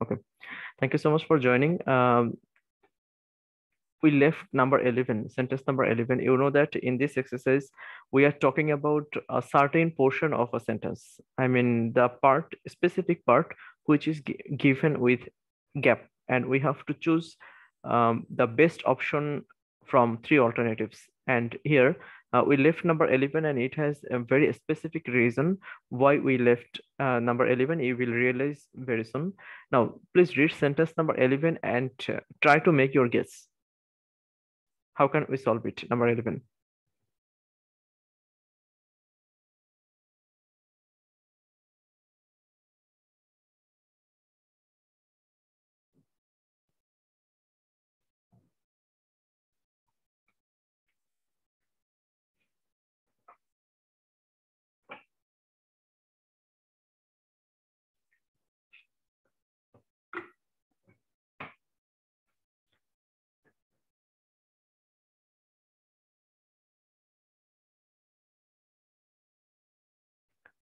Okay. Thank you so much for joining. We left number 11, sentence number 11. You know that in this exercise, we are talking about a certain portion of a sentence. I mean, the part, specific part, which is given with gap, and we have to choose the best option from three alternatives. And here we left number 11, and it has a very specific reason why we left number 11. You will realize very soon. Now, please read sentence number 11 and try to make your guess. How can we solve it? Number 11.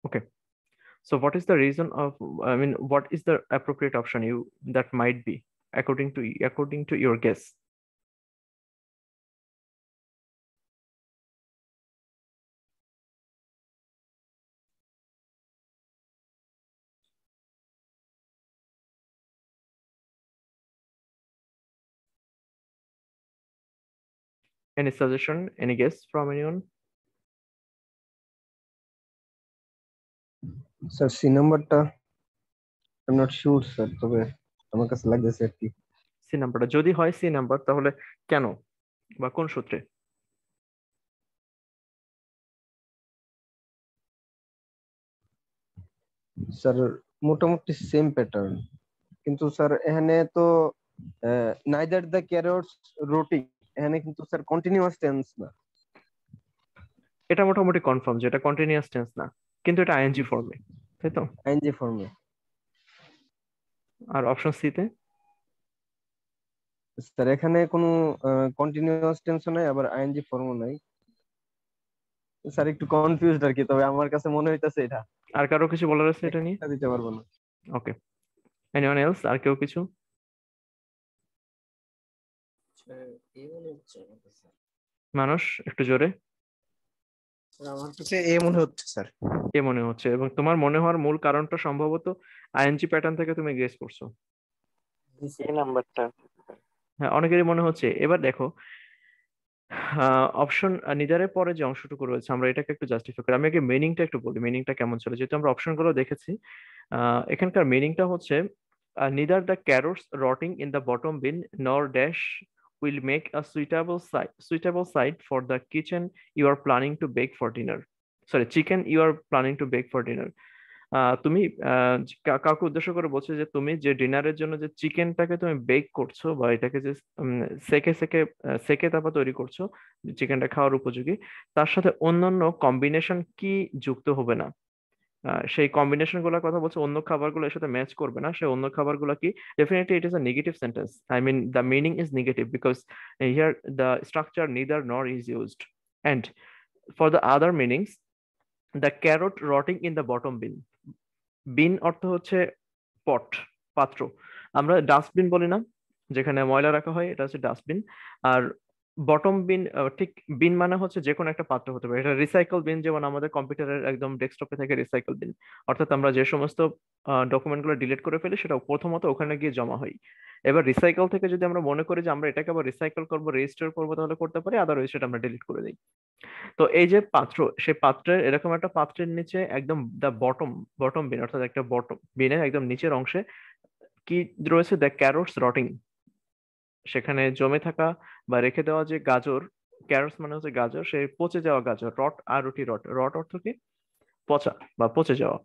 Okay. So what is the reason of, I mean, what is the appropriate option you that might be according to your guess? Any suggestion, any guess from anyone? Sir C নাম্বারটা I am not sure sir, তবে আমার কাছে লাগতেছে আর কি। C নাম্বারটা যদি হয় C number, তাহলে কেন বা কোন সূত্রে? স্যার মোটামুটি সেম প্যাটার্ন, কিন্তু স্যার এখানে তো নাইদার দ্য ক্যারটস রোটিং, এখানে কিন্তু স্যার কন্টিনিউয়াস টেন্স না। এটা মোটামুটি কনফার্ম যে এটা কন্টিনিউয়াস টেন্স না, কিন্তু এটা আইএনজি ফর্মে, তাই তো? আইএনজি ফর্মে। আর অপশন সি তে? স্যার এখানে কোনো কন্টিনিউয়াস টেন্সও নাই, আবার আইএনজি ফর্মও নাই। স্যার একটু কনফিউজড আর কি, তবে আমার কাছে মনে হইতাছে এটা। আর কারো কিছু বলার আছে এটা নিয়ে? দিতে পারবো না। ওকে, এনিওয়ান এলস? আর কেউ কিছু? মানুষ একটু জোরে। আমার কাছে এ মনে হচ্ছে স্যার। এ মনে হচ্ছে, এবং তোমার মনে হওয়ার মূল কারণটা সম্ভবত আইএনজি প্যাটার্ন থেকে তুমি গেস করছো। এই নাম্বারটা হ্যাঁ, অনেকেরই মনে হচ্ছে। এবার দেখো, অপশন নিদারের পরে যে অংশটুকু রয়েছে, আমরা এটাকে একটু জাস্টিফাই করি। আমি আগে মিনিংটা একটু বলি, মিনিংটা কেমন ছিল, যেহেতু আমরা অপশনগুলো দেখেছি। এখানকার মিনিংটা হচ্ছে, neither the carrots rotting in the bottom bin nor dash will make a suitable site for the kitchen you are planning to bake for dinner. Sorry, chicken you are planning to bake for dinner. তুমি কাউকে উদ্দেশ্য করে বলছো যে তুমি যে ডিনারের জন্য যে চিকেনটাকে তুমি বেক করছো, বা এটাকে যে সেকে সেকে সেকে তারপর তৈরি করছো, চিকেনটা খাওয়ার উপযোগী, তার সাথে অন্যান্য কম্বিনেশন কি যুক্ত হবে না। সেই কম্বিনেশন গুলোর কথা বলছে, অন্য খাবারগুলো এর সাথে ম্যাচ করবে না। সেই অন্য খাবারগুলো কি? Definitely it is a negative sentence. I mean the meaning is negative because here the structure neither nor is used. And for the other meanings, the carrot rotting in the bottom bin. Bin অর্থ হচ্ছে পট, পাত্র। আমরা dustbin বলি না, যেখানে ময়লা রাখা হয়, এটা হচ্ছে ডাস্টবিন। আর বটম বিন, ঠিক বিন মানে হচ্ছে যে কোনো একটা পাত্র হতে পারে। এটা রিসাইকেল বিন, যেমন আমাদের কম্পিউটারের একদম ডেস্কটপে থেকে রিসাইকেল বিন, অর্থাৎ আমরা যে সমস্ত ডকুমেন্ট গুলো ডিলিট করে ফেলি সেটা প্রথমত ওখানে গিয়ে জমা হয়। এবার রিসাইকেল থেকে যদি আমরা মনে করি যে আমরা এটাকে আবার রিসাইকেল করবো, রেজিস্টার করবো, তাহলে করতে পারি, আদারওয়াইজ সেটা আমরা ডিলিট করে দিই। তো এই যে পাত্র, সেই পাত্রের, এরকম একটা পাত্রের নিচে একদম দ্য বটম, বটম বিন অর্থাৎ একটা বটম বিনের একদম নিচের অংশে কি রয়েছে? The carrots rotting. সেখানে জমে থাকা বা রেখে দেওয়া যে গাজর, ক্যারটস মানে হচ্ছে গাজর, সেই পচে যাওয়া গাজর। রট আর রুটি, রট, রট অর্থ কি? পচা বা পচে যাওয়া।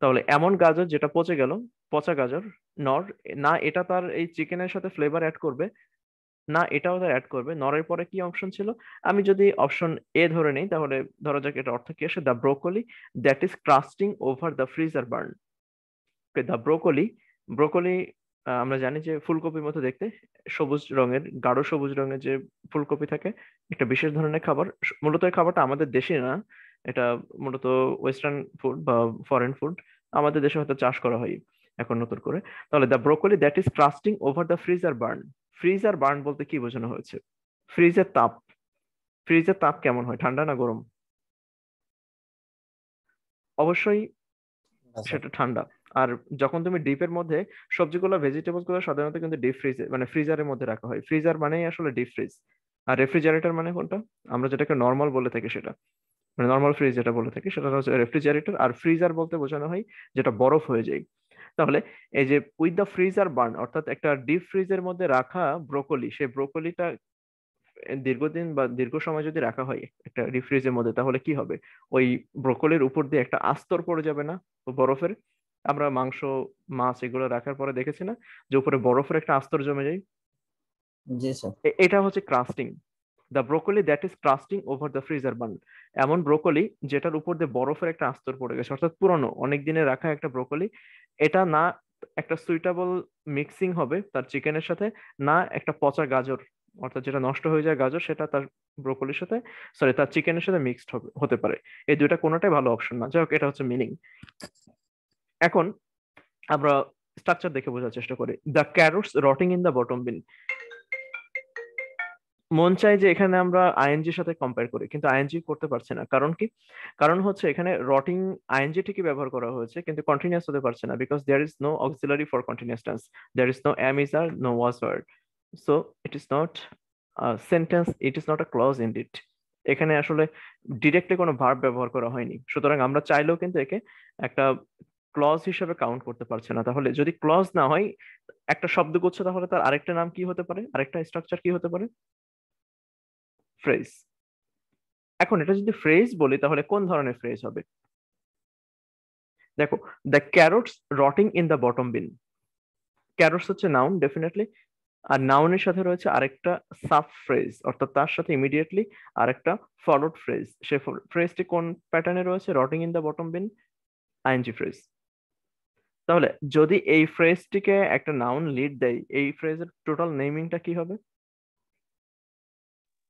তাহলে এমন গাজর যেটা পচে গেল, পচা গাজর, নর, না এটা তার এই চিকেনের সাথে ফ্লেভার অ্যাড করবে, না এটাও তার অ্যাড করবে। নরের পরে কি অপশন ছিল? আমি যদি অপশন এ ধরে নিই, তাহলে ধরা যাক এটা অর্থ কি আসে? The broccoli that is crusting over the freezer burn. The broccoli, broccoli আমরা জানি যে ফুলকপির মতো দেখতে, সবুজ রঙের, গাঢ় সবুজ রঙের যে ফুলকপি থাকে, একটা বিশেষ ধরনের খাবার। মূলত এই খাবারটা আমাদের দেশে না, এটা মূলত ওয়েস্টার্ন ফুড বা ফরেন ফুড। আমাদের দেশে হয়তো চাষ করা হয়। এখন নতুন করে, তাহলে the broccoli that is crusting over the freezer burn. Freezer burn বলতে কি বোঝানো হয়েছে? ফ্রিজের তাপ। ফ্রিজের তাপ কেমন হয়, ঠান্ডা না গরম? অবশ্যই না স্যার। সেটা ঠান্ডা। আর যখন তুমি ডিপের মধ্যে সবজিগুলো, ভেজিটেবলস গুলো সাধারণত কিন্তু ডিপ ফ্রিজে মানে ফ্রিজারের মধ্যে রাখা হয়। ফ্রিজার মানেই আসলে ডিপ ফ্রিজ। আর রেফ্রিজারেটর মানে কোনটা? আমরা যেটাকে নর্মাল বলে থাকি সেটা, মানে নর্মাল ফ্রিজ যেটা বলে থাকি সেটা হচ্ছে রেফ্রিজারেটর। আর ফ্রিজার বলতে বোঝানো হয় যেটা বরফ হয়ে যায়। তাহলে এই যে উইথ দ্য ফ্রিজার বার্ন, অর্থাৎ একটা ডিপ ফ্রিজের মধ্যে রাখা ব্রোকলি, সেই ব্রোকলিটা দীর্ঘদিন বা দীর্ঘ সময় যদি রাখা হয় একটা ডিপ ফ্রিজের মধ্যে, তাহলে কি হবে? ওই ব্রোকলির উপর দিয়ে একটা আস্তর পড়ে যাবে না বরফের? আমরা মাংস, মাছ এগুলো রাখার পরে দেখেছি না যে উপরে বরফের একটা আস্তর জমে যায়? জি স্যার। এটা হচ্ছে crusting. The broccoli that is crusting over the freezer burn. এমন ব্রোকলি যেটার উপর দিয়ে বরফের একটা আস্তর পড়ে গেছে, অর্থাৎ পুরনো অনেক দিনে রাখা একটা ব্রোকলি। এটা না একটা সুইটেবল মিক্সিং হবে তার চিকেনের সাথে, না একটা পচা গাজর, অর্থাৎ যেটা নষ্ট হয়ে যায় গাজর, সেটা তার ব্রোকলির সাথে, সরি তার চিকেনের সাথে মিক্সড হবে হতে পারে। এই দুইটা কোনোটাই ভালো অপশন না। যাই হোক, এটা হচ্ছে মিনিং। এখন আমরা স্ট্রাকচার দেখে বোঝার চেষ্টা করি। The carrots rotting in the bottom bin. মন চাই যে এখানে আমরা আইএনজির সাথে কম্পেয়ার করি, কিন্তু আইএনজি করতে পারছে না। কারণ কি? কারণ হচ্ছে এখানে রটিং আইএনজি ঠিকই ব্যবহার করা হয়েছে, কিন্তু কন্টিনিউয়াস হতে পারছে না, because there is no auxiliary for continuous tense. There is no am is are, no was were. So it is not sentence, it is not a clause indeed. এখানে আসলে ডিরেক্টলি কোনো ভার্ব ব্যবহার করা হয়নি, সুতরাং আমরা চাইলেও কিন্তু একে একটা ক্লজ হিসেবে কাউন্ট করতে পারছে না। তাহলে যদি ক্লজ না হয় একটা শব্দগুচ্ছ, তাহলে তার আরেকটা নাম কি হতে পারে, আরেকটা স্ট্রাকচার কি হতে পারে? ফ্রেজ। এখন এটা যদি ফ্রেজ বলি তাহলে কোন ধরনের ফ্রেজ হবে? দেখো, the carrots rotting in the bottom bin. Carrots হচ্ছে নাউন ডেফিনেটলি, আর নাউনের সাথে রয়েছে আরেকটা সাব ফ্রেজ, অর্থাৎ তার সাথে ইমিডিয়েটলি আরেকটা ফলোড ফ্রেজ। সে ফ্রেজটি কোন প্যাটার্নে রয়েছে? Rotting in the bottom bin, ING phrase. তাহলে যদি এই ফ্রেজটিকে একটা নাউন লিড দেয়, এই ফ্রেজের টোটাল নেমিংটা কি হবে?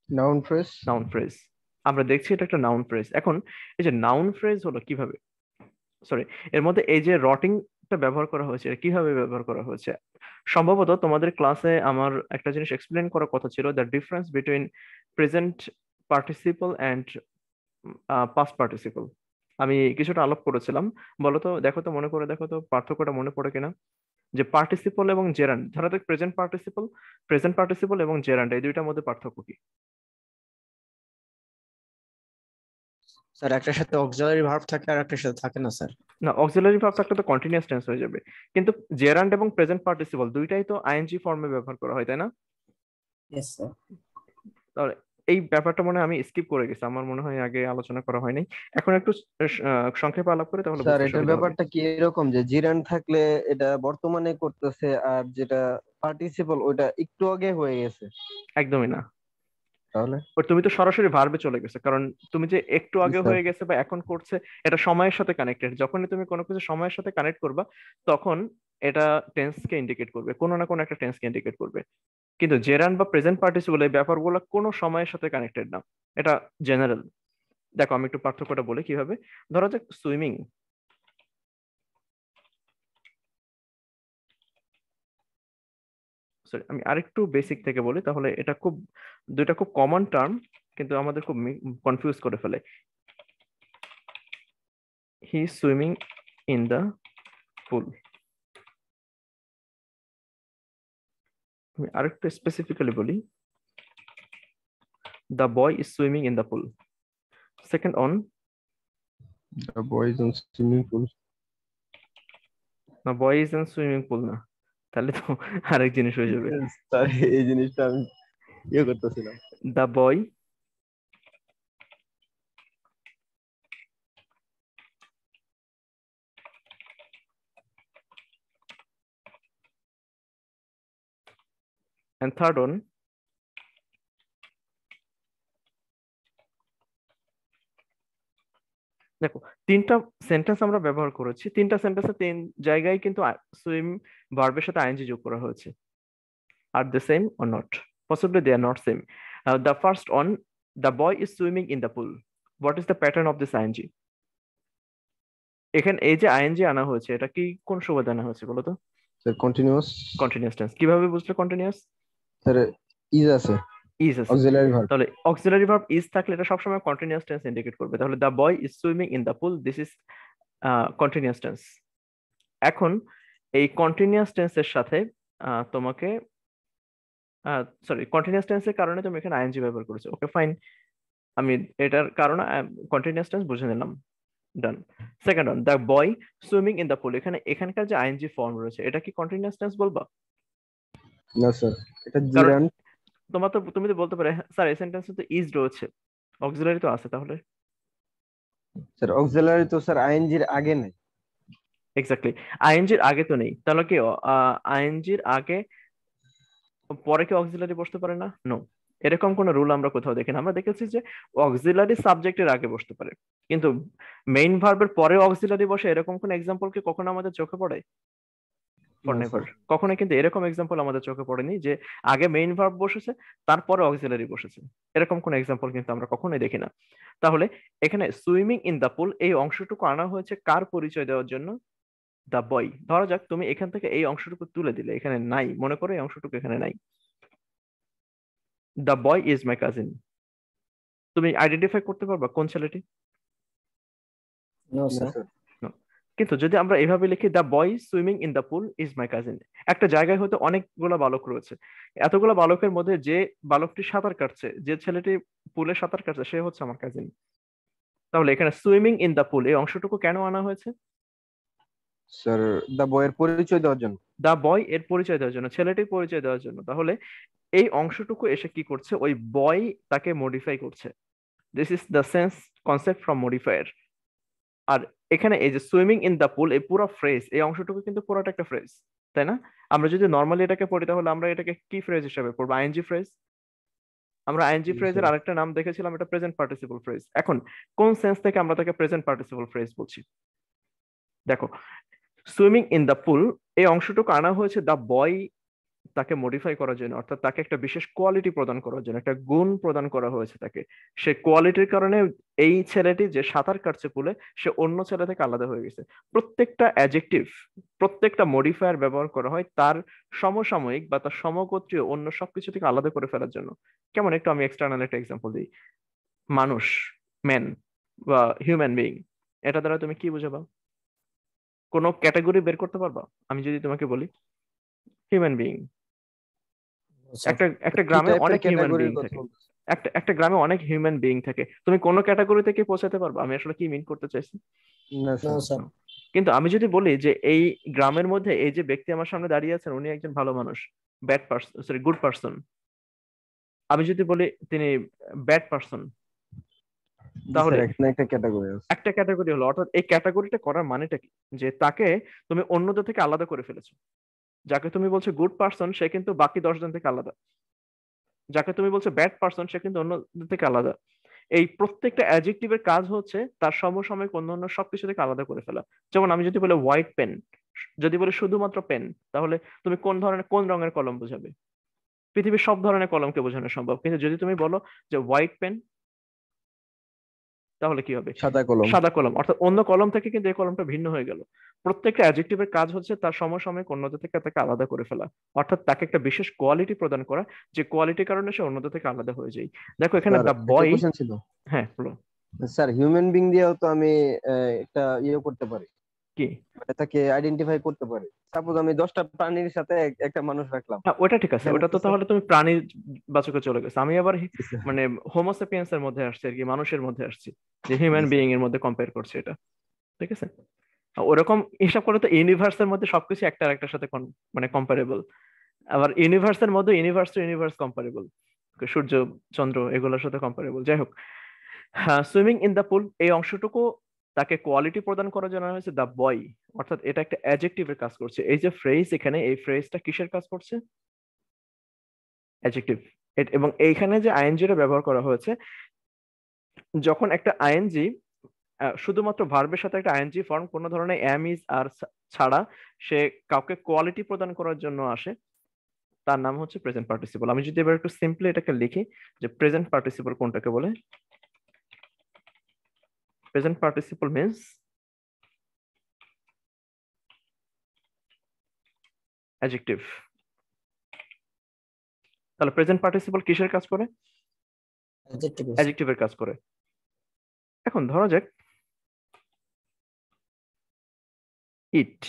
Noun phrase. Noun phrase. আমরা দেখছি এটা একটা নাউন ফ্রেজ। এখন এই যে নাউন ফ্রেজ হলো কিভাবে, সরি, এর মধ্যে এই যে রটিংটা ব্যবহার করা হয়েছে, এটা কিভাবে ব্যবহার করা হয়েছে? সম্ভবত তোমাদের ক্লাসে আমার একটা জিনিস এক্সপ্লেন করার কথা ছিল, the difference between present participle and past participle. আমি কিছুটা আলাপ করেছিলাম। বলো তো, দেখো তো, মনে করে দেখো তো পার্থক্যটা মনে পড়ে কিনা। যে পার্টিসিপল এবং জেরান্ড, ধরো তো প্রেজেন্ট পার্টিসিপল এবং জেরান্ড, এই দুইটার মধ্যে পার্থক্য কি? স্যার একটার সাথে অক্সিলারি ভার্ব থাকে আর একটার সাথে থাকে না স্যার। না, অক্সিলারি ভার্ব থাকলে তো কন্টিনিউয়াস টেন্স হয়ে যাবে, কিন্তু জেরান্ড এবং প্রেজেন্ট পার্টিসিপল দুইটাই তো আইএনজি ফর্মে ব্যবহার করা হয়, তাই না? Yes sir. তাহলে এই ব্যাপারটা মনে হয় আমি স্কিপ করে গেছি, আমার মনে হয় আগে আলোচনা করা হয়নি। এখন একটু সংক্ষেপে আলাপ করে তাহলে স্যার বুঝতে এটার সুবিধা হবে। ব্যাপারটা কি এরকম যে জিরান থাকলে এটা বর্তমানে করতেছে, আর যেটা পার্টিসিপল ওইটা একটু আগে হয়ে গেছে? একদমই না। তাহলে বাট তুমি তো সরাসরি ভার্বে চলে গেছো, কারণ তুমি যে একটু জি আগে স্যার। হয়ে গেছে বা এখন করছে, এটা সময়ের সাথে কানেক্টেড। যখনই তুমি কোনো কিছু সময়ের সাথে কানেক্ট করবা, তখন এটা টেন্সকে ইন্ডিকেট করবে, কোনো না কোনো একটা টেন্সকে ইন্ডিকেট করবে। কিন্তু জেরান্ড বা প্রেজেন্ট পার্টিসিপল এই ব্যাপারগুলো কোনো সময়ের সাথে কানেক্টেড না, এটা জেনারেল। দেখো আমি একটু পার্থক্যটা বলি কিভাবে। ধরো যে সুইমিং, সরি আমি আরেকটু বেসিক থেকে বলি, তাহলে এটা খুব, দুইটা খুব কমন টার্ম কিন্তু আমাদের খুব কনফিউজ করে ফেলে। He swimming in the pool. আমি আরেকটু স্পেসিফিক্যালি বলি, the boy is swimming in the pool. Second on, the boys on swimming pool. না, boy is in swimming pool না, তাহলে তো আরেক জিনিস হয়ে যাবে। স্যার এই জিনিসটা আমি ইয়ে করতেছিলাম। The boy and third one, দেখো তিনটা সেন্টেন্স আমরা ব্যবহার করেছি, তিনটা সেন্টেন্সে তিন জায়গায় কিন্তু সুইম ভার্বের সাথে আইএনজি যোগ করা হয়েছে। আর the same or not? Possibly they are not same. The first one, the boy is swimming in the pool. What is the pattern of this ing? এখানে এই যে আইএনজি আনা হয়েছে, এটা কি কোন সুবাদে আনা হয়েছে বলো তো? Sir continuous. Continuous tense. কিভাবে বুঝলে কন্টিনিউয়াস? স্যার ইজ আছে, ইজ আছে। Auxiliary verb. তাহলে অক্সিলারি ভার্ব ইজ থাকলে এটা সবসময় কন্টিনিউয়াস টেন্স ইন্ডিকেট করবে। তাহলে the boy is swimming in the pool, this is continuous tense. এখন এই কন্টিনিউয়াস টেন্সের সাথে তোমাকে সরি, কন্টিনিউয়াস টেন্সের কারণে তুমি এখানে আইএনজি ব্যবহার করেছো, ওকে ফাইন। আমি এটার কারণে কন্টিনিউয়াস টেন্স বুঝে নিলাম, done. Second one, the boy swimming in the pool, এখানকার যে আইএনজি ফর্ম রয়েছে এটা কি কন্টিনিউয়াস টেন্স বলবা? না স্যার, এটা কারণ জিরান্ট। তুমি তো বলতে পারে স্যার এই সেন্টেন্সে তো ইজ রয়েছে, অক্সিলারি তো আছে, তাহলে স্যার অক্সিলারি তো স্যার আইএনজির আগে নেই। এক্স্যাক্টলি, আইএনজির আগে তো নেই, তাহলে কি আইএনজির আগে পরে কি অক্সিলারি বসতে পারে না? নো, এরকম কোন রুল আমরা কোথাও দেখি না। আমরা দেখেছি যে অক্সিলারি সাবজেক্টের আগে বসতে পারে, কিন্তু মেইন ভার্বের পরে অক্সিলারি বসে এরকম কোন এক্সাম্পল কি কখনো আমাদের চোখে পড়ে? ফর না নেভার। স্যার। কখনো কিন্তু এরকম এক্সাম্পল আমাদের চোখে পড়েনি যে আগে মেইন ভার্ব বসেছে তারপরে অক্সিলারি বসেছে, এরকম কোন এক্সাম্পল কিন্তু আমরা কখনোই দেখি না। তাহলে এখানে সুইমিং ইন দ্য পুল এই অংশটুকু আনা হয়েছে কার পরিচয় দেওয়ার জন্য? The boy. ধরা যাক তুমি এখান থেকে এই অংশটুকু তুলে দিলে, এখানে নাই, মনে করো এই অংশটুকু এখানে নাই, the boy is my cousin, তুমি আইডেন্টিফাই করতে পারবা কোন ছেলেটি? নো না স্যার। স্যার। No. কিন্তু যদি আমরা এভাবে লিখি the boy swimming in the pool is my cousin, একটা জায়গায় হয়তো অনেকগুলো বালক রয়েছে, এতগুলো বালকের মধ্যে যে বালকটি সাঁতার কাটছে, যে ছেলেটি পুলে সাঁতার কাটছে, সে হচ্ছে আমার কাজিন। তাহলে এখানে সুইমিং ইন দ্য পুল এই অংশটুকু কেন আনা হয়েছে? স্যার দা বয়ের পরিচয় দেওয়ার জন্য। দা বয় এর পরিচয় দেওয়ার জন্য, ছেলেটির পরিচয় দেওয়ার জন্য। তাহলে এই অংশটুকু এসে কি করছে, ওই বয় তাকে মডিফাই করছে। This is the sense concept from modifier. আর এখানে এই যে সুইমিং ইন দ্য পুল এই পুরো ফ্রেজ, এই অংশটুকু কিন্তু পুরোটা একটা ফ্রেজ, তাই না? আমরা যদি নর্মালি এটাকে পড়ি তাহলে আমরা এটাকে কি ফ্রেজ হিসেবে পড়বো? ING phrase. আমরা আইএনজি জি স্যার। ফ্রেজের আরেকটা নাম দেখেছিলাম, এটা প্রেজেন্ট পার্টিসিপল ফ্রেজ। এখন কোন সেন্স থেকে আমরা তাকে প্রেজেন্ট পার্টিসিপল ফ্রেজ বলছি? দেখো, সুইমিং ইন দ্য পুল এই অংশটুকু আনা হয়েছে দ্য বয় তাকে মডিফাই করার জন্য, অর্থাৎ তাকে একটা বিশেষ কোয়ালিটি প্রদান করার জন্য, একটা গুণ প্রদান করা হয়েছে তাকে। সে কোয়ালিটির কারণে এই ছেলেটি যে সাঁতার কাটছে পুলে, সে অন্য ছেলে থেকে আলাদা হয়ে গেছে। প্রত্যেকটা অ্যাডজেক্টিভ, প্রত্যেকটা মডিফায়ার ব্যবহার করা হয় তার সমসাময়িক বা তার সমগোত্রীয় অন্য সবকিছু থেকে আলাদা করে ফেলার জন্য। কেমন, একটু আমি এক্সটার্নাল একটা এক্সাম্পল দিই। মানুষ, ম্যান বা হিউম্যান বিইং, এটা দ্বারা তুমি কি বুঝাবা? কোনো ক্যাটাগরি বের করতে পারবা? আমি যদি তোমাকে বলি হিউম্যান বিইং, স্যার একটা একটা কি গ্রামে টাইপের অনেক হিউম্যান বিইং ক্যাটাগরির কথা থাকে, বলতেছেন? একটা একটা গ্রামে অনেক হিউম্যান বিইং থাকে, তুমি কোন ক্যাটাগরিতে কি পৌঁছাতে পারবে? আমি আসলে কি মিন করতে চাইছি? না নো স্যার। স্যার। No. কিন্তু আমি যদি বলি যে এই গ্রামের মধ্যে এই যে ব্যক্তি আমার সামনে দাঁড়িয়ে আছেন উনি একজন ভালো মানুষ, bad person, sorry good person, আমি যদি বলি তিনি ব্যাড পার্সন, জি তাহলে স্যার, এখানে একটা ক্যাটাগরি আছে। একটা ক্যাটাগরি হলো, অর্থাৎ এই ক্যাটাগরিটা করার মানেটা কি? যে তাকে তুমি অন্যদের থেকে আলাদা করে ফেলেছো। যাকে তুমি বলছো গুড পার্সন সে কিন্তু বাকি 10 জন থেকে আলাদা, যাকে তুমি বলছো ব্যাড পার্সন সে কিন্তু অন্যদের থেকে আলাদা। এই প্রত্যেকটা অ্যাডজেক্টিভের কাজ হচ্ছে তার সমসাময়িক অন্যান্য সবকিছু থেকে আলাদা করে ফেলা। যেমন আমি যদি বলি হোয়াইট পেন, যদি বলি শুধুমাত্র পেন, তাহলে তুমি কোন রঙের কলম বোঝাবে? পৃথিবীর সব ধরনের কলমকে বোঝানো সম্ভব, কিন্তু যদি তুমি বলো যে হোয়াইট পেন, তাহলে কি হবে? সাদা কলম। সাদা কলম, অর্থাৎ অন্য কলম থেকে কিন্তু এই কলমটা ভিন্ন হয়ে গেল। প্রত্যেকটা অ্যাডজেক্টিভের কাজ হচ্ছে তার সমসাময়িক অন্যদের থেকে তাকে আলাদা করে ফেলা, অর্থাৎ তাকে একটা বিশেষ কোয়ালিটি প্রদান করা, যে কোয়ালিটির কারণে সে অন্যদের থেকে আলাদা হয়ে যায়। দেখো এখানে স্যার দ্য একটা বয়, কোশ্চেন ছিল। হ্যাঁ বলো। স্যার হিউম্যান বিং দিয়েও তো আমি একটা ইয়ে করতে পারি, কি? মানে তাকে আইডেন্টিফাই করতে পারি। সাপোজ আমি 10টা প্রাণীর সাথে একটা মানুষ রাখলাম। হ্যাঁ ওটা ঠিক আছে, এখানে ওটা তো তো স্যার। তাহলে তুমি প্রাণী বাচকে চলে গেছো। আমি আবার জি স্যার। মানে হোমোসেপিয়েন্স এর মধ্যে আসছি আর কি, মানুষের মধ্যে আসছি, যে জি হিউম্যান স্যার। বিইং এর মধ্যে কম্পেয়ার করছে এটা, ঠিক আছে? ওরকম হিসাব করে তো ইউনিভার্সের মধ্যে সবকিছু একটা আরেকটার সাথে মানে কম্পারেবল। আবার ইউনিভার্সের মধ্যে ইউনিভার্স টু ইউনিভার্স কম্পারেবল, সূর্য চন্দ্র এগুলোর সাথে কম্পারেবল। যাই হোক, হ্যাঁ সুইমিং ইন দ্য পুল এই অংশটুকু তাকে কোয়ালিটি প্রদান করার জন্য হয়েছে দ্য বয়, অর্থাৎ এটা একটা অ্যাডজেক্টিভের কাজ করছে। এই যে ফ্রেজ এখানে, এই ফ্রেজটা কিসের কাজ করছে? অ্যাডজেক্টিভ। এবং এইখানে যে আইএনজি টা ব্যবহার করা হয়েছে, যখন একটা আইএনজি শুধুমাত্র ভার্বের সাথে একটা আইএনজি ফর্ম কোন ধরনের এম ইজ আর ছাড়া সে কাউকে কোয়ালিটি প্রদান করার জন্য আসে, তার নাম হচ্ছে প্রেজেন্ট পার্টিসিপল। আমি যদি এবার একটু সিম্পলি এটাকে লিখি যে প্রেজেন্ট পার্টিসিপল কোনটাকে বলে? Present participle means adjective. তাহলে প্রেজেন্ট পার্টিসিপল কিসের কাজ করে? Adjective sir. অ্যাডজেক্টিভের কাজ করে। এখন ধরা যাক ইট,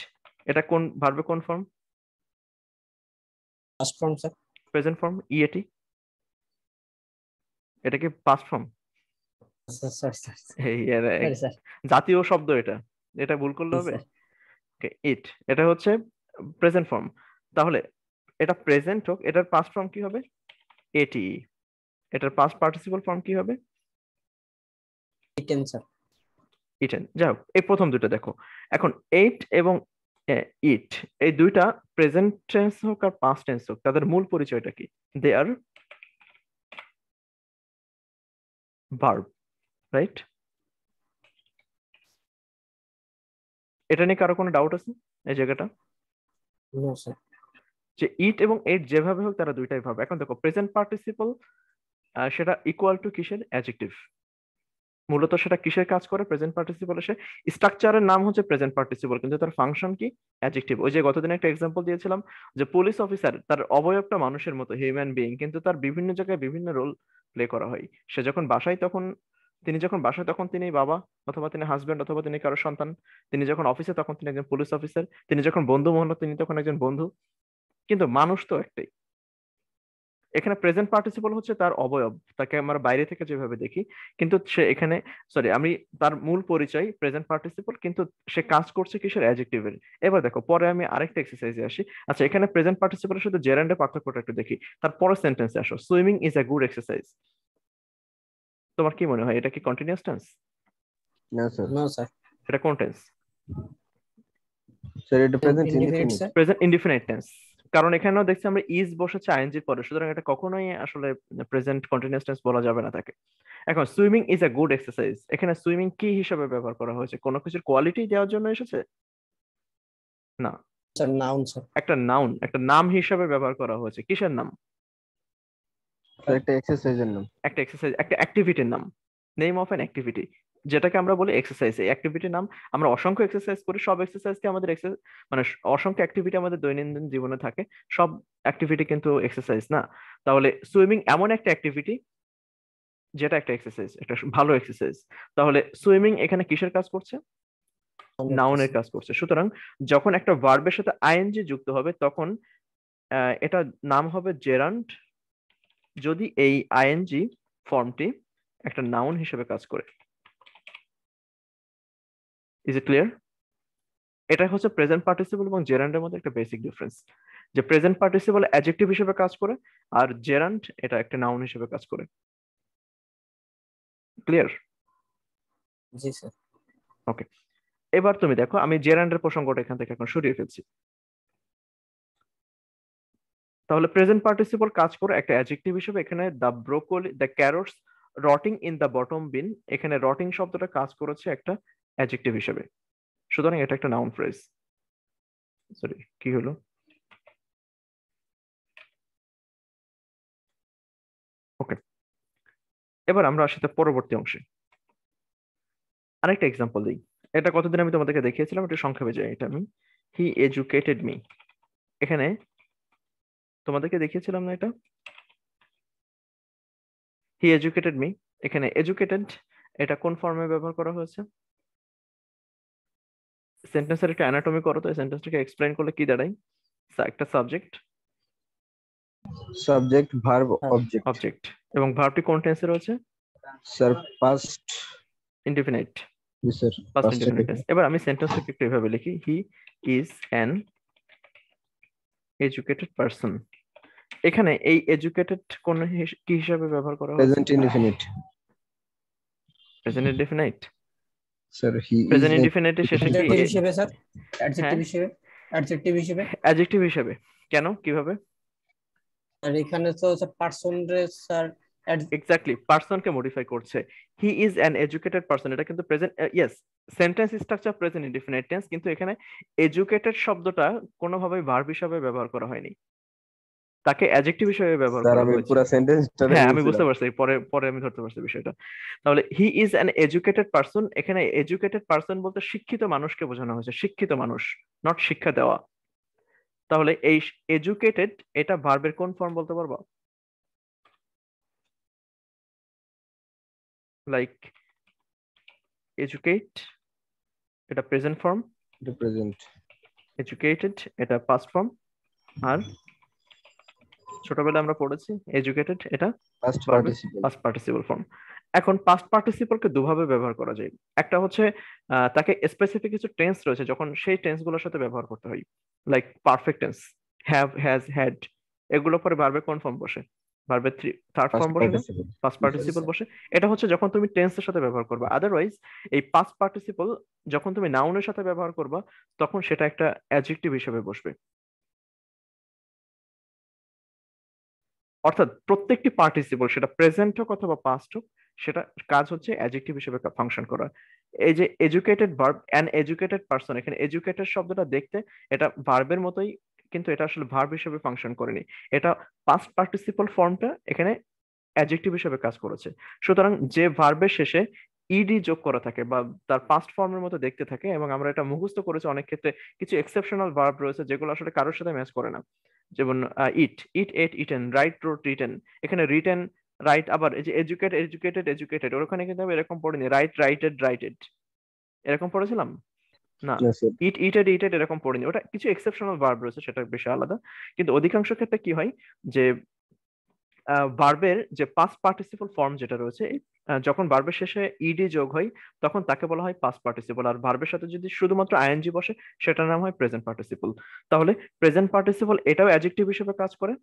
এটা কোন ভার্বে কোন form? First form sir. Present form EAT, এটা কি past form? Sir sir sir sir জাতীয় শব্দ এটা, এটা ভুল করলে হবে? ইট এটা হচ্ছে প্রেজেন্ট ফর্ম, তাহলে এটা প্রেজেন্ট হোক, এটার পাস্ট ফর্ম কি হবে? এটি। এটার পাস্ট পার্টিসিপল ফর্ম কি হবে? Eaten sir. ইটেন। যাই হোক, এই প্রথম দুটো দেখো। এখন এইট এবং ইট এই দুইটা প্রেজেন্ট টেন্স হোক আর পাস্ট টেন্স হোক, তাদের মূল পরিচয়টা কি? They are verb, right? এটা নিয়ে কারো কোনো ডাউট আছে এই জায়গাটা? No sir. যে ইট এবং এইট যেভাবে হোক তারা দুইটাই ভার্ব। এখন দেখো প্রেজেন্ট পার্টিসিপল সেটা ইকুয়াল টু কিসের? অ্যাডজেক্টিভ। মূলত সেটা কিসের কাজ করে? প্রেজেন্ট পার্টিসিপল এসে স্ট্রাকচারের নাম হচ্ছে প্রেজেন্ট পার্টিসিপল, কিন্তু তার ফাংশন কি? অ্যাডজেক্টিভ। ওই যে গতদিন একটা এক্সাম্পল দিয়েছিলাম যে পুলিশ অফিসার, তার অবয়বটা মানুষের মতো, হিউম্যান বিইং, কিন্তু তার বিভিন্ন জায়গায় বিভিন্ন রোল প্লে করা হয়। সে যখন বাসায় তখন তিনি বাবা, অথবা তিনি হাজবেন্ড, অথবা তিনি কারো সন্তান। তিনি যখন অফিসে তখন তিনি একজন পুলিশ অফিসার। তিনি যখন বন্ধু মহল তিনি তখন একজন বন্ধু। কিন্তু মানুষ তো একটাই। এখানে প্রেজেন্ট পার্টিসিপল হচ্ছে তার অবয়ব, তাকে আমরা বাইরে থেকে যেভাবে দেখি, কিন্তু সে এখানে আমি তার মূল পরিচয় প্রেজেন্ট পার্টিসিপল, কিন্তু সে কাজ করছে কিসের? অ্যাডজেক্টিভের। এবার দেখো পরে আমি আরেকটা এক্সারসাইজে আসি। আচ্ছা, এখানে প্রেজেন্ট পার্টিসিপলের সাথে জেরান্ডের পার্থক্যটা একটু দেখি, তারপরে সেন্টেন্সে আসো। Swimming is a good exercise, তোমার কি মনে হয় এটা কি কন্টিনিউয়াস টেন্স? না স্যার। No sir. এটা কোন টেন্স? স্যার এটা present indefinite indefinite. Sir. Present indefinite tense, কারণ এখানেও দেখছি আমরা ইজ বসেছে আইএনজি পরে, সুতরাং এটা কখনোই আসলে প্রেজেন্ট কন্টিনিউয়াস টেন্স বলা যাবে না তাকে। এখন swimming is a good exercise, এখানে সুইমিং কি হিসেবে ব্যবহার করা হয়েছে? কোনো কিছুর কোয়ালিটি দেওয়ার জন্য এসেছে? না, স্যার নাউন স্যার। একটা নাউন, একটা নাম হিসেবে ব্যবহার করা হয়েছে। কিসের নাম? স্যার একটা এক্সারসাইজের নাম। একটা এক্সারসাইজ, একটা অ্যাক্টিভিটির নাম। নেম অফ অ্যান অ্যাক্টিভিটি, যেটাকে আমরা বলি এক্সারসাইজ। এই অ্যাক্টিভিটির নাম। আমরা অসংখ্য এক্সারসাইজ করি, সব এক্সারসাইজকে আমাদের মানে অসংখ্য অ্যাক্টিভিটি আমাদের দৈনন্দিন জীবনে থাকে, সব অ্যাক্টিভিটি কিন্তু এক্সারসাইজ না। তাহলে সুইমিং এমন একটা অ্যাক্টিভিটি যেটা একটা এক্সারসাইজ, একটা ভালো এক্সারসাইজ। তাহলে সুইমিং এখানে কিসের কাজ করছে? নাউনের কাজ করছে। সুতরাং যখন একটা ভার্বের সাথে আইএনজি যুক্ত হবে তখন এটা নাম হবে জেরান্ড, যদি এই আইএনজি ফর্মটি একটা নাউন হিসেবে কাজ করে। Is it clear? এটা হচ্ছে প্রেজেন্ট পার্টিসিপল এবং জেরান্ডের মধ্যে একটা বেসিক ডিফারেন্স, যে প্রেজেন্ট পার্টিসিপল অ্যাডজেক্টিভ হিসেবে কাজ করে, আর জেরান্ড এটা একটা নাউন হিসেবে কাজ করে। ক্লিয়ার? জি স্যার। ওকে, এবার তুমি দেখো আমি জেরান্ডের প্রসঙ্গটা এখান থেকে এখন সরিয়ে ফেলছি। তাহলে প্রেজেন্ট পার্টিসিপল কাজ করে একটা অ্যাডজেক্টিভ হিসেবে। এখানে the broccoli, the carrots rotting in the bottom bin, এখানে রটিং শব্দটা কাজ করেছে একটা অ্যাডজেক্টিভ হিসেবে, সুতরাং এটা একটা নাউন ফ্রেজ। সরি, কি হলো? ওকে, এবার আমরা আসি তার পরবর্তী অংশে। আরেকটা এক্সাম্পল দিই। এটা কতদিন আমি তোমাদেরকে দেখিয়েছিলাম, একটু সংক্ষেপে যাই। এটা আমি হি এডুকেটেড মি, এখানে তোমাদেরকে দেখিয়েছিলাম না এটা? হি এডুকেটেড মি, এখানে এডুকেটেড এটা কোন ফর্মে ব্যবহার করা হয়েছে? সেন্টেন্সের একটা অ্যানাটমি করো তো, এই সেন্টেন্সটাকে এক্সপ্লেইন করলে কি দাঁড়ায়? একটা subject, subject, verb, object. Object, এবং ভার্বটি কোন টেন্সে রয়েছে? Sir past indefinite. Sir past indefinite tense. এবার আমি সেন্টেন্সটাকে একটু এভাবে লিখি, he is an educated person. এখানে এই এডুকেটেড কোন কি হিসাবে ব্যবহার করা হয়েছে? Present indefinite. Present indefinite. Sir he is present ইনডিফিনাইটের শেষে কি? অ্যাডজেক্টিভ হিসেবে স্যার। অ্যাডজেক্টিভ হিসেবে। অ্যাডজেক্টিভ হিসেবে। অ্যাডজেক্টিভ হিসেবে কেন, কিভাবে? আর এখানে তো স্যার পারসন রে স্যার এক্স্যাক্টলি, পারসনকে মডিফাই করছে। হি ইজ অ্যান এডুকেটেড পারসন, এটা কিন্তু present, yes, sentence structure present indefinite tense, কিন্তু এখানে এডুকেটেড শব্দটা কোনোভাবেই ভার্ব হিসাবে ব্যবহার করা হয়নি, তাকে অ্যাডজেক্টিভ হিসেবে ব্যবহার স্যার করা আমি হয়েছে। পুরো সেন্টেন্সটা হ্যাঁ, আমি বুঝতে পারছি, পরে পরে আমি ধরতে পারছি বিষয়টা। তাহলে হি ইজ অ্যান এডুকেটেড পারসন, এখানে এডুকেটেড পারসন বলতে শিক্ষিত মানুষকে বোঝানো হয়েছে, শিক্ষিত মানুষ, নট শিক্ষা দেওয়া। তাহলে এই এডুকেটেড এটা ভার্বের কোন ফর্ম বলতে পারবা? লাইক এডুকেট এটা প্রেজেন্ট ফর্ম, এটা প্রেজেন্ট, এডুকেটেড এটা পাস্ট ফর্ম, আর ছোটবেলায় আমরা পড়েছি এডুকেটেড এটা পাস্ট ভার্বের পার্টিসিপল। Past participle form. এখন পাস্ট পার্টিসিপলকে দুভাবে ব্যবহার করা যায়। একটা হচ্ছে তাকে স্পেসিফিক কিছু টেন্স রয়েছে যখন সেই টেন্স গুলোর সাথে ব্যবহার করতে হয়, like perfect tense, have, has, had, এগুলো পরে ভার্বের কোন ফর্ম বসে? ভার্বের থার্ড পাস্ট ফর্ম বসে না? পার্টিসিপল। পাস্ট পার্টিসিপল বসে। এটা হচ্ছে যখন তুমি টেন্সের সাথে ব্যবহার করবে। আদারওয়াইজ এই পাস্ট পার্টিসিপল যখন তুমি নাউনের সাথে ব্যবহার করবা তখন সেটা একটা অ্যাডজেক্টিভ হিসেবে বসবে। অর্থাৎ প্রত্যেকটি পার্টিসিপল সেটা প্রেজেন্ট হোক অথবা পাস্ট হোক, সেটা কাজ হচ্ছে অ্যাডজেক্টিভ হিসেবে ফাংশন করা। এই যে educated verb, an educated person, এখানে এডুকেটেড শব্দটা দেখতে এটা ভার্বের মতোই, কিন্তু এটা আসলে ভার্ব হিসেবে ফাংশন করেনি। এটা পাস্ট পার্টিসিপল ফর্মটা এখানে অ্যাডজেক্টিভ হিসেবে কাজ করেছে। সুতরাং যে ভার্বের শেষে ইডি যোগ করা থাকে বা তার পাস্ট ফর্মের মতো দেখতে থাকে, এবং আমরা এটা মুখস্থ করেছি অনেক ক্ষেত্রে, কিছু এক্সেপশনাল ভার্ব রয়েছে যেগুলো আসলে কারোর সাথে ম্যাচ করে না। যেমন ইট, ইট, এট, ইটেন, রাইট, রোট, রিটেন। এখানে রিটেন, রাইট, আবার এই যে এডুকেট, এডুকেটেড, এডুকেটেড, ওখানে কিন্তু আমি এরকম পড়িনি, রাইট, রাইটেড, রাইটেড, এরকম পড়েছিলাম না। না স্যার। ইট, ইটেড, ইটেড এরকম পড়িনি। ওটা কিছু এক্সেপশনাল ভার্ব রয়েছে, সেটা বেশি আলাদা। কিন্তু অধিকাংশ ক্ষেত্রে কি হয় যে ভার্বের যে পাস্ট পার্টিসিপল ফর্ম যেটা রয়েছে, যখন ভার্বের শেষে ইডি যোগ হয় তখন তাকে বলা হয় পাস্ট পার্টিসিপল। আর ভার্বের সাথে যদি শুধুমাত্র আইএনজি বসে সেটার নাম হয় প্রেজেন্ট পার্টিসিপল। তাহলে প্রেজেন্ট পার্টিসিপল এটাও অ্যাডজেক্টিভ হিসেবে কাজ করে।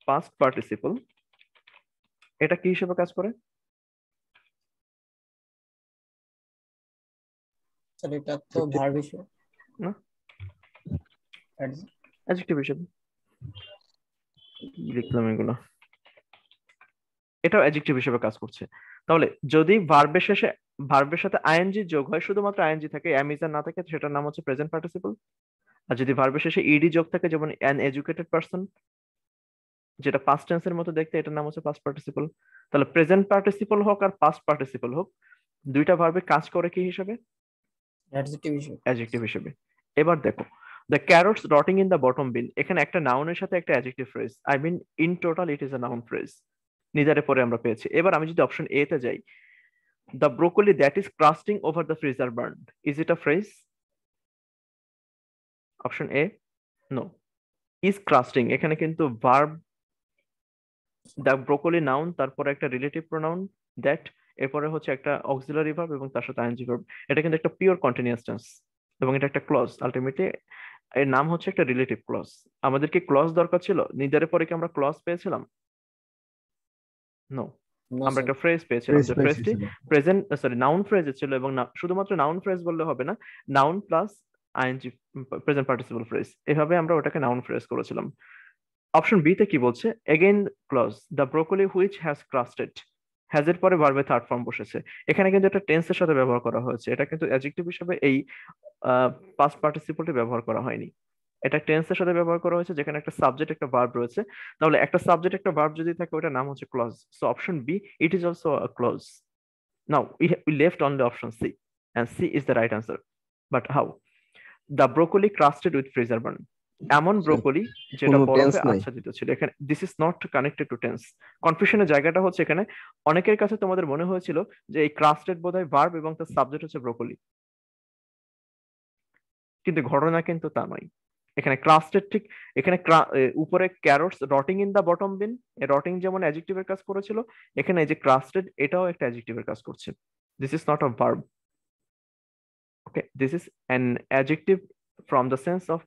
পাস্ট পার্টিসিপল এটা কি হিসেবে কাজ করে? স্যার এটা তো ভার্ব হিসেবে না, Adjective। অ্যাডজেক্টিভ হিসেবে। কি লিখলাম এগুলো? এটাও অ্যাডজেক্টিভ হিসেবে কাজ করছে। তাহলে যদি ভার্বের শেষে ভার্বের সাথে আইএনজি যোগ হয়, শুধুমাত্র আইএনজি থাকে, অ্যামিজার না থাকে, সেটার নাম হচ্ছে প্রেজেন্ট পার্টিসিপল। আর যদি ভার্বের শেষে ইডি যোগ থাকে, যেমন অ্যান এডুকেটেড পারসন, যেটা পাস্ট টেন্সের মতো দেখতে, এটার নাম হচ্ছে পাস্ট পার্টিসিপল। তাহলে প্রেজেন্ট পার্টিসিপল হোক আর পাস্ট পার্টিসিপল হোক, দুইটা ভার্বে কাজ করে কি হিসেবে? অ্যাডজেক্টিভ হিসেবে। অ্যাডজেক্টিভ হিসেবে। এবার দেখো, the carrots rotting in the bottom bin, এখানে একটা নাউনের সাথে একটা adjective phrase, I mean in total it is a noun phrase, নিদারে পরে আমরা পেয়েছি। এবার আমি যদি অপশন এ তে যাই, the broccoli that is crusting over the freezer burn, is it a phrase? Option A no. Is crusting এখানে কিন্তু ভার্ব, দ্য ব্রোকলি নাউন, তারপরে একটা রিলেটিভ প্রোনাউন দ্যাট, এরপরে হচ্ছে একটা অক্সিলারি ভার্ব এবং তার সাথে আইএনজি ভার্ব। এটা কিন্তু একটা পিওর কন্টিনিউয়াস টেন্স এবং এটা একটা ক্লজ। আলটিমেটলি এর নাম হচ্ছে একটা রিলেটিভ ক্লজ। আমাদের কি ক্লজ দরকার ছিল? নিদারের পরে কি আমরা ক্লজ পেয়েছিলাম? নো, No, আমরা sir. একটা ফ্রেজ পেয়েছিলাম। ফ্রেজ যে পাইছি ফ্রেজটি স্যার। প্রেজেন্ট, সরি, নাউন ফ্রেজে ছিল, এবং শুধুমাত্র নাউন ফ্রেজ বললে হবে না, noun plus ING, present participle phrase, এভাবে আমরা ওটাকে নাউন ফ্রেজ করেছিলাম। অপশন বি তে কি বলছে? Again clause, the broccoli which has crusted, has এর পরে ভার্বে থার্ড ফর্ম বসেছে। এখানে কিন্তু এটা টেন্সের সাথে ব্যবহার করা হয়েছে, এটা কিন্তু অ্যাডজেক্টিভ হিসেবে এই পাস্ট পার্টিসিপলটি ব্যবহার করা হয়নি। এটা টেন্সের সাথে ব্যবহার করা হয়েছে যেখানে একটা সাবজেক্ট একটা ভার্ব রয়েছে। তাহলে একটা সাবজেক্ট একটা ভার্ব যদি থাকে, ওটার নাম হচ্ছে clause. So option B, it is also a clause. Now we left only option C, and C is the right answer. But how? The broccoli crusted with freezer burn, এমন broccoli যেটা কোনো tense বরফে নাই। আচ্ছাদিত ছিল। এখানে this is not connected to tense. কনফিউশনের জায়গাটা হচ্ছে এখানে, অনেকের কাছে তোমাদের মনে হয়েছিল যে এই ক্রাস্টেড বোধহয় ভার্ব এবং তার সাবজেক্ট হচ্ছে ব্রোকলি, কিন্তু ঘটনা কিন্তু তা নয়। এখানে ক্রাস্টেড ঠিক, এখানে উপরে carrots rotting in the bottom bin, rotting যেমন অ্যাডজেক্টিভের কাজ করেছিল, এখানে এই যে ক্রাস্টেড এটাও একটা অ্যাডজেক্টিভের কাজ করছে। This is not a verb. Okay, this is an adjective from the sense of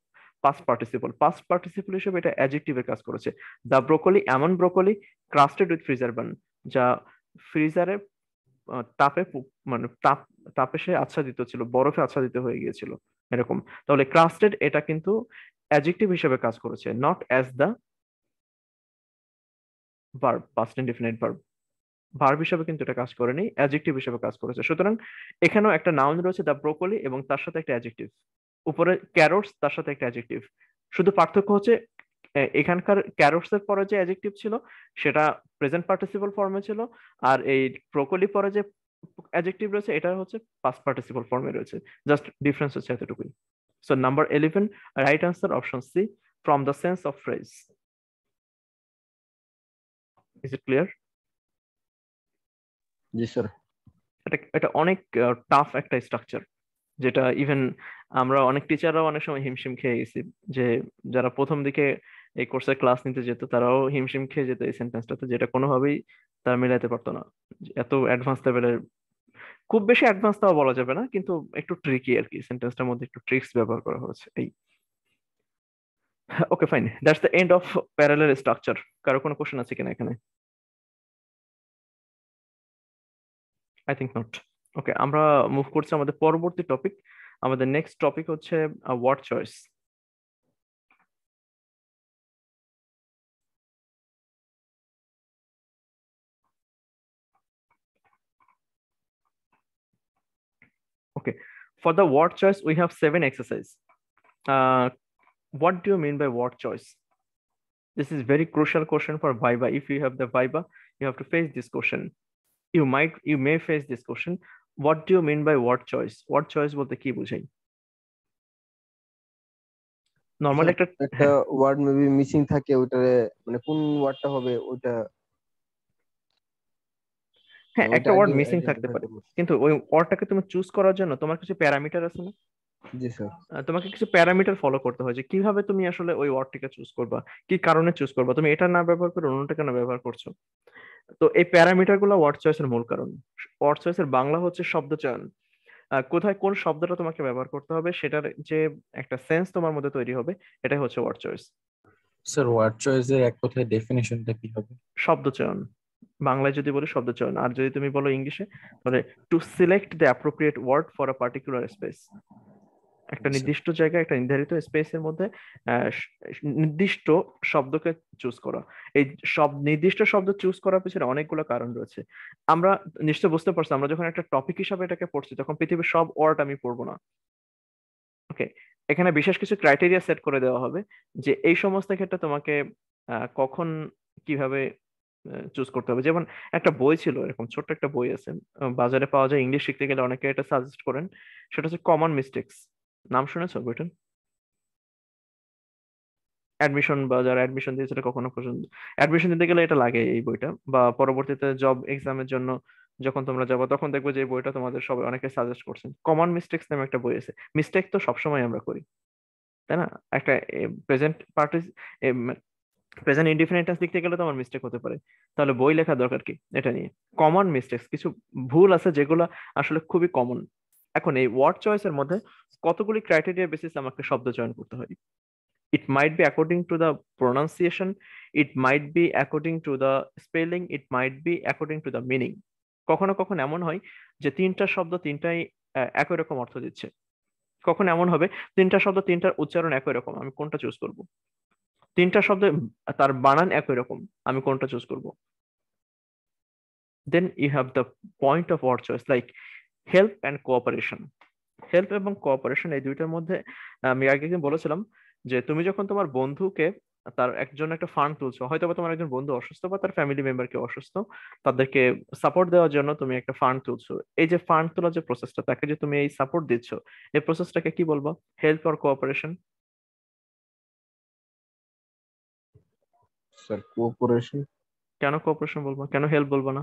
past participle. Past participle হিসেবে এটা অ্যাডজেক্টিভের কাজ করেছে। দ্য ব্রোকলি, এমন ব্রোকলি, ক্রাস্টেড উইথ ফ্রিজার বার্ন, যা ফ্রিজারে তাপে মানে তাপে সে আচ্ছাদিত ছিল, বরফে আচ্ছাদিত হয়ে গিয়েছিল, এরকম। তাহলে ক্রাস্টেড এটা কিন্তু অ্যাডজেক্টিভ হিসেবে কাজ করেছে, not as the verb, past indefinite verb. Verb হিসেবে কিন্তু এটা কাজ করেনি, অ্যাডজেক্টিভ হিসেবে কাজ করেছে। সুতরাং এখানেও একটা নাউন রয়েছে দ্য ব্রোকলি এবং তার সাথে একটা অ্যাডজেক্টিভ, উপরে ক্যারটস তার সাথে একটা অ্যাডজেক্টিভ। শুধু পার্থক্য হচ্ছে এখানকার ক্যারটস এর পরে যে অ্যাডজেক্টিভ ছিল সেটা প্রেজেন্ট পার্টিসিপল ফর্মে ছিল, আর এই ব্রোকলি পরে যে অ্যাডজেক্টিভ রয়েছে এটা হচ্ছে পাস্ট পার্টিসিপল ফর্মে রয়েছে। জাস্ট ডিফারেন্স হচ্ছে এতটুকুই। So number 11, right answer option C, from the sense of phrase. Is it clear? জি স্যার। এটা অনেক টাফ একটা স্ট্রাকচার, যেটা ইভেন আমরা অনেক টিচাররাও অনেক সময় হিমশিম খেয়ে গেছি, যে যারা প্রথম দিকে এই কোর্সে ক্লাস নিতে যেত তারাও হিমশিম খেয়ে যেত এই সেন্টেন্সটাতে, যেটা কোনোভাবেই তারা মিলাইতে পারতো না। এত অ্যাডভান্স লেভেলের, খুব বেশি অ্যাডভান্স তাও বলা যাবে না, কিন্তু একটু ট্রিকি আর কি, সেন্টেন্সটার মধ্যে একটু ট্রিক্স ব্যবহার করা হয়েছে এই। Okay fine, that's the end of parallel structure. কারো কোনো কোশ্চেন আছে কিনা এখানে? I think not. ওকে, আমরা মুভ করছি আমাদের পরবর্তী টপিক। আমাদের নেক্সট টপিক হচ্ছে word choice. Okay, for the word choice, we have 7 exercise. What do you mean by word choice? This is very crucial question for Viva. If you have the Viva, you have to face this question. You may face this question. What do you mean by word choice? Word choice বলতে কি বোঝাই? Normally একটা একটা word maybe missing থাকে, ওইটারে মানে কোন ওয়ার্ডটা হবে ওইটা, হ্যাঁ ওইটা একটা ওয়ার্ড আগে মিসিং থাকতে আইডেন্টিফাই পারে, করব। কিন্তু ওই ওয়ার্ডটাকে তুমি চুজ করার জন্য তোমার কিছু প্যারামিটার আছে না? জি স্যার। তোমাকে কিছু প্যারামিটার ফলো করতে হয়, যে কিভাবে তুমি আসলে ওই ওয়ার্ডটিকে চুজ করবা, কি কারণে চুজ করবা, তুমি এটা না ব্যবহার করে অন্যটা কেন ব্যবহার করছো। তো এই প্যারামিটার গুলো ওয়ার্ড চয়েসের মূল কারণ। ওয়ার্ড চয়েসের বাংলা হচ্ছে শব্দ চয়ন। কোথায় কোন শব্দটা তোমাকে ব্যবহার করতে হবে সেটার যে একটা সেন্স তোমার মধ্যে তৈরি হবে, এটাই হচ্ছে ওয়ার্ড চয়েস। স্যার ওয়ার্ড চয়েসের এক কথায় ডেফিনেশনটা কি হবে? শব্দ চয়ন, বাংলায় যদি বলি শব্দ চয়ন, আর যদি তুমি বলো ইংলিশে তাহলে to select the appropriate word for a particular space. একটা নির্দিষ্ট জায়গায়, একটা নির্ধারিত স্পেসের মধ্যে নির্দিষ্ট শব্দকে চুজ করা। এই সব নির্দিষ্ট শব্দ চুজ করার পিছনে অনেকগুলো কারণ রয়েছে। আমরা নিশ্চয় বুঝতে পারছি, আমরা যখন একটা টপিক হিসাবে এটাকে পড়ছি তখন পৃথিবীর সব ওয়ার্ড আমি পড়বো না। ওকে, এখানে বিশেষ কিছু ক্রাইটেরিয়া সেট করে দেওয়া হবে, যে এই সমস্ত ক্ষেত্রে তোমাকে কখন কিভাবে চুজ করতে হবে। যেমন একটা বই ছিল, এরকম ছোট্ট একটা বই আছে, বাজারে পাওয়া যায়, ইংলিশ শিখতে গেলে অনেকে এটা সাজেস্ট করেন। সেটা হচ্ছে কমন মিস্টেক্স। নাম শুনেছো বইটার? অ্যাডমিশন বা যারা অ্যাডমিশন দিয়েছে কখনো পর্যন্ত, অ্যাডমিশন দিতে গেলে এটা লাগে এই বইটা, বা পরবর্তীতে জব এক্সামের জন্য যখন তোমরা যাবো তখন দেখবো যে এই বইটা তোমাদের সবাই অনেকে সাজেস্ট করছেন। কমন মিস্টেক্স নামে একটা বই আছে। মিস্টেক তো সবসময় আমরা করি, তাই না? একটা present parties present indefinite tense লিখতে গেলে তো আমার মিস্টেক হতে পারে, তাহলে বই লেখা দরকার কি এটা নিয়ে? কমন মিস্টেক্স, কিছু ভুল আছে যেগুলো আসলে খুবই কমন। এখন এই ওয়ার্ড চয়েসের মধ্যে কতগুলি ক্রাইটেরিয়া বেসিস আমাকে শব্দ চয়ন করতে হয়। It might be according to the pronunciation, it might be according to the spelling, it might be according to the meaning. কখনো কখনো এমন হয় যে তিনটা শব্দ তিনটাই একই রকম অর্থ দিচ্ছে, কখন এমন হবে তিনটা শব্দ তিনটার উচ্চারণ একই রকম, আমি কোনটা চুজ করব? তিনটা শব্দ তার বানান একই রকম, আমি কোনটা চুজ করব? Then you have the point of word choice like help and cooperation. Help এবং কোঅপারেশন, এই দুইটার মধ্যে আমি আগে একদিন বলেছিলাম যে তুমি যখন তোমার বন্ধুকে, তার একজন একটা ফান্ড তুলছো, হয়তো বা তোমার একজন বন্ধু অসুস্থ বা তার ফ্যামিলি মেম্বার কেউ অসুস্থ, তাদেরকে সাপোর্ট দেওয়ার জন্য তুমি একটা ফান্ড তুলছো। এই যে ফান্ড তোলার যে প্রসেসটা, তাকে যে তুমি এই সাপোর্ট দিচ্ছ, এই প্রসেসটাকে কি বলবো? Help or cooperation? Sir cooperation. কেন কোঅপারেশন বলবো, কেন হেল্প বলবো না?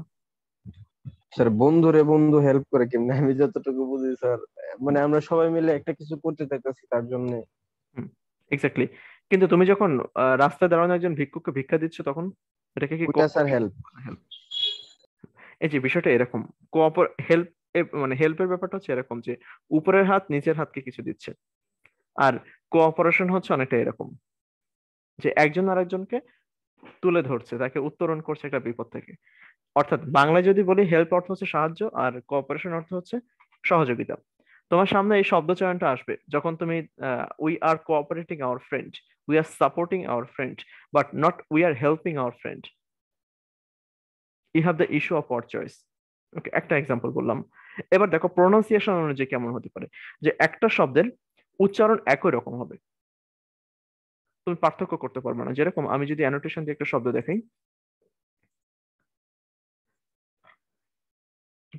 স্যার বন্ধুরে বন্ধু হেল্প করে কেমনে, আমি যতটুকু বুঝি স্যার, মানে আমরা সবাই মিলে একটা কিছু করতে চাইতেছি তার জন্য। এক্স্যাক্টলি। কিন্তু তুমি যখন রাস্তায় দাঁড়ানো একজন ভিক্ষুককে ভিক্ষা দিচ্ছ, তখন এটাকে কি ওটা স্যার হেল্প। হেল্প? এই যে বিষয়টা এরকম, কোঅপার হেল্প, মানে হেল্পের ব্যাপারটা হচ্ছে এরকম যে উপরের হাত নিচের হাতকে কিছু দিচ্ছে, আর কোঅপারেশন হচ্ছে অনেকটা এরকম যে একজন আরেকজনকে তুলে ধরছে, তাকে উত্তরণ করছে একটা বিপদ থেকে। অর্থাৎ বাংলায় যদি বলি, হেল্প অর্থ হচ্ছে সাহায্য, আর কোঅপারেশন অর্থ হচ্ছে সহযোগিতা। তোমার সামনে এই শব্দ চয়নটা আসবে যখন তুমি we are cooperating our friend, we are supporting our friend, but not we are helping our friend. You have the issue of word choice. Okay, একটা এক্সাম্পল বললাম। এবার দেখো প্রোনাউন্সিয়েশন অনুযায়ী কেমন হতে পারে, যে একটা শব্দের উচ্চারণ একই রকম হবে, তুমি পার্থক্য করতে পারবে না। যেরকম আমি যদি অ্যানোটেশন দিয়ে একটা শব্দ দেখাই,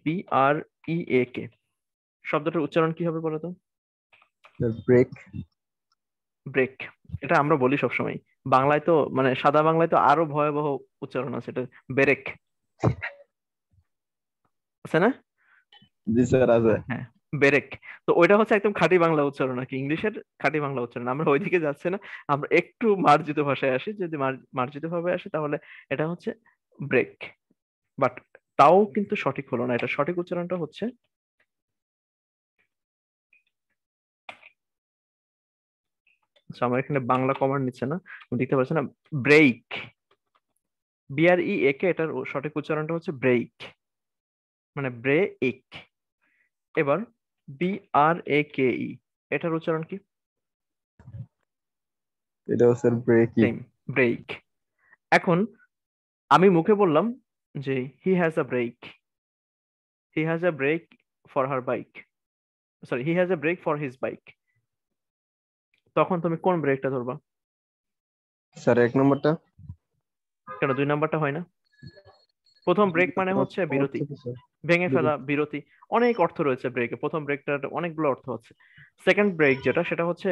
BREAK, শব্দটার উচ্চারণ কি হবে বলো তো? ব্রেক। ব্রেক। এটা আমরা বলি সবসময়। বাংলায় তো মানে সাদা বাংলায় তো আরো ভয়াবহ উচ্চারণ আছে, এটা বেরেক আছে না? জি স্যার আছে। হ্যাঁ, বেরেক। তো ওইটা হচ্ছে একদম খাঁটি বাংলা উচ্চারণ আর কি, ইংলিশের খাঁটি বাংলা উচ্চারণ। আমরা ওইদিকে যাচ্ছে না, আমরা একটু মার্জিত ভাষায় আসি। যদি মার্জিত ভাবে আসি তাহলে এটা হচ্ছে ব্রেক। বাট তাও কিন্তু সঠিক হলো না, এটা সঠিক উচ্চারণটা হচ্ছে, আচ্ছা আমার এখানে বাংলা কমান্ড নিচ্ছে না, আমি দেখতে পাচ্ছি না, ব্রেক। BREAK, এটার সঠিক উচ্চারণটা হচ্ছে ব্রেক, মানে ব্রেক। এবার BRAKE, এটার উচ্চারণ কি? এটাও স্যার ব্রেকই। Same, break. এখন আমি মুখে বললাম যে he has a brake, he has a brake for her bike, sorry he has a brake for his bike. তখন তুমি কোন ব্রেকটা ধরবা? স্যার 1 নম্বরটা। কেন 2 নাম্বারটা হয় না? প্রথম ব্রেক মানে হচ্ছে বিরতি, স্যার ভেঙে ফেলা, বিরতি। অনেক অর্থ রয়েছে ব্রেকে, প্রথম ব্রেকটার অনেকগুলো অর্থ আছে। সেকেন্ড ব্রেক যেটা, সেটা হচ্ছে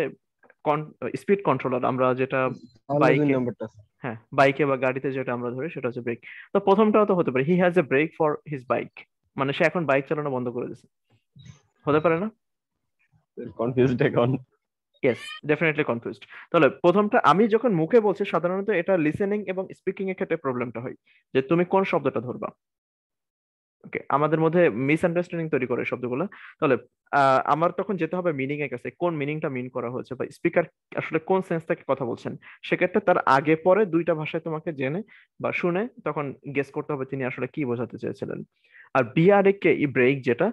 স্পিড কন্ট্রোলার, আমরা যেটা তাহলে 2 বাইকে, নম্বরটা। হ্যাঁ বাইকে বা গাড়িতে যেটা আমরা ধরি সেটা হচ্ছে ব্রেক। তো প্রথমটাও তো হতে পারে, he has a brake for his bike, মানে সে এখন বাইক চালানো বন্ধ করে দিয়েছে, হতে পারে না? কনফিউজড এখন। Yes, definitely confused. তাহলে প্রথমটা আমি যখন মুখে বলছি, সাধারণত এটা লিসেনিং এবং স্পিকিং এর ক্ষেত্রে প্রবলেমটা হয়, যে তুমি কোন শব্দটা ধরবা। ওকে, আমাদের মধ্যে মিসআন্ডারস্ট্যান্ডিং তৈরি করে শব্দগুলো। তাহলে আমার তখন যেতে হবে মিনিং এর কাছে, কোন মিনিংটা মিন করা হয়েছে বা স্পিকার আসলে কোন সেন্স থেকে কথা বলছেন। সেক্ষেত্রে তার আগে পরে দুইটা ভাষায় তোমাকে জেনে বা শুনে তখন গেস করতে হবে তিনি আসলে কি বোঝাতে চেয়েছিলেন। আর BRAK ব্রেক যেটা,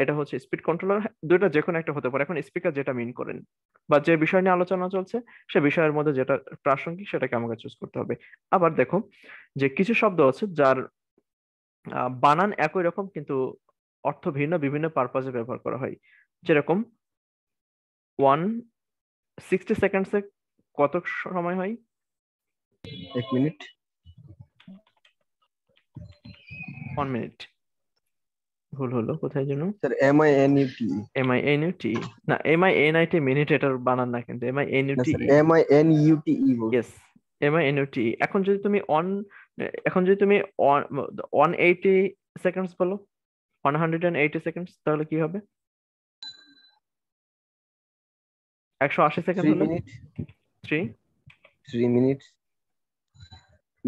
এটা হচ্ছে স্পিড কন্ট্রোলার। দুইটা যে কোনো একটা হতে পারে, এখন স্পিকার যেটা মিন করেন বা যে বিষয় নিয়ে আলোচনা চলছে সে বিষয়ের মধ্যে যেটা প্রাসঙ্গিক সেটাকে আমাকে চুজ করতে হবে। আবার দেখো যে কিছু শব্দ আছে যার বানান একই রকম কিন্তু অর্থ ভিন্ন, বিভিন্ন পারপাজে ব্যবহার করা হয়। যেরকম 160 সেকেন্ডসে কত সময় হয়? 1 মিনিট। 1 মিনিট। ভুল হলো কোথায় যেন, স্যার MINUT। MINUT না, MINIT মিনিট এটার বানান না, কিন্তু না MINUTE। স্যার MINUTE বলছি। Yes, MINUTE। এখন যদি তুমি 180 সেকেন্ডস বলো, 180 সেকেন্ডস, তাহলে কি হবে? 180 সেকেন্ড 3 হলে মিনিট। 3 3 মিনিট।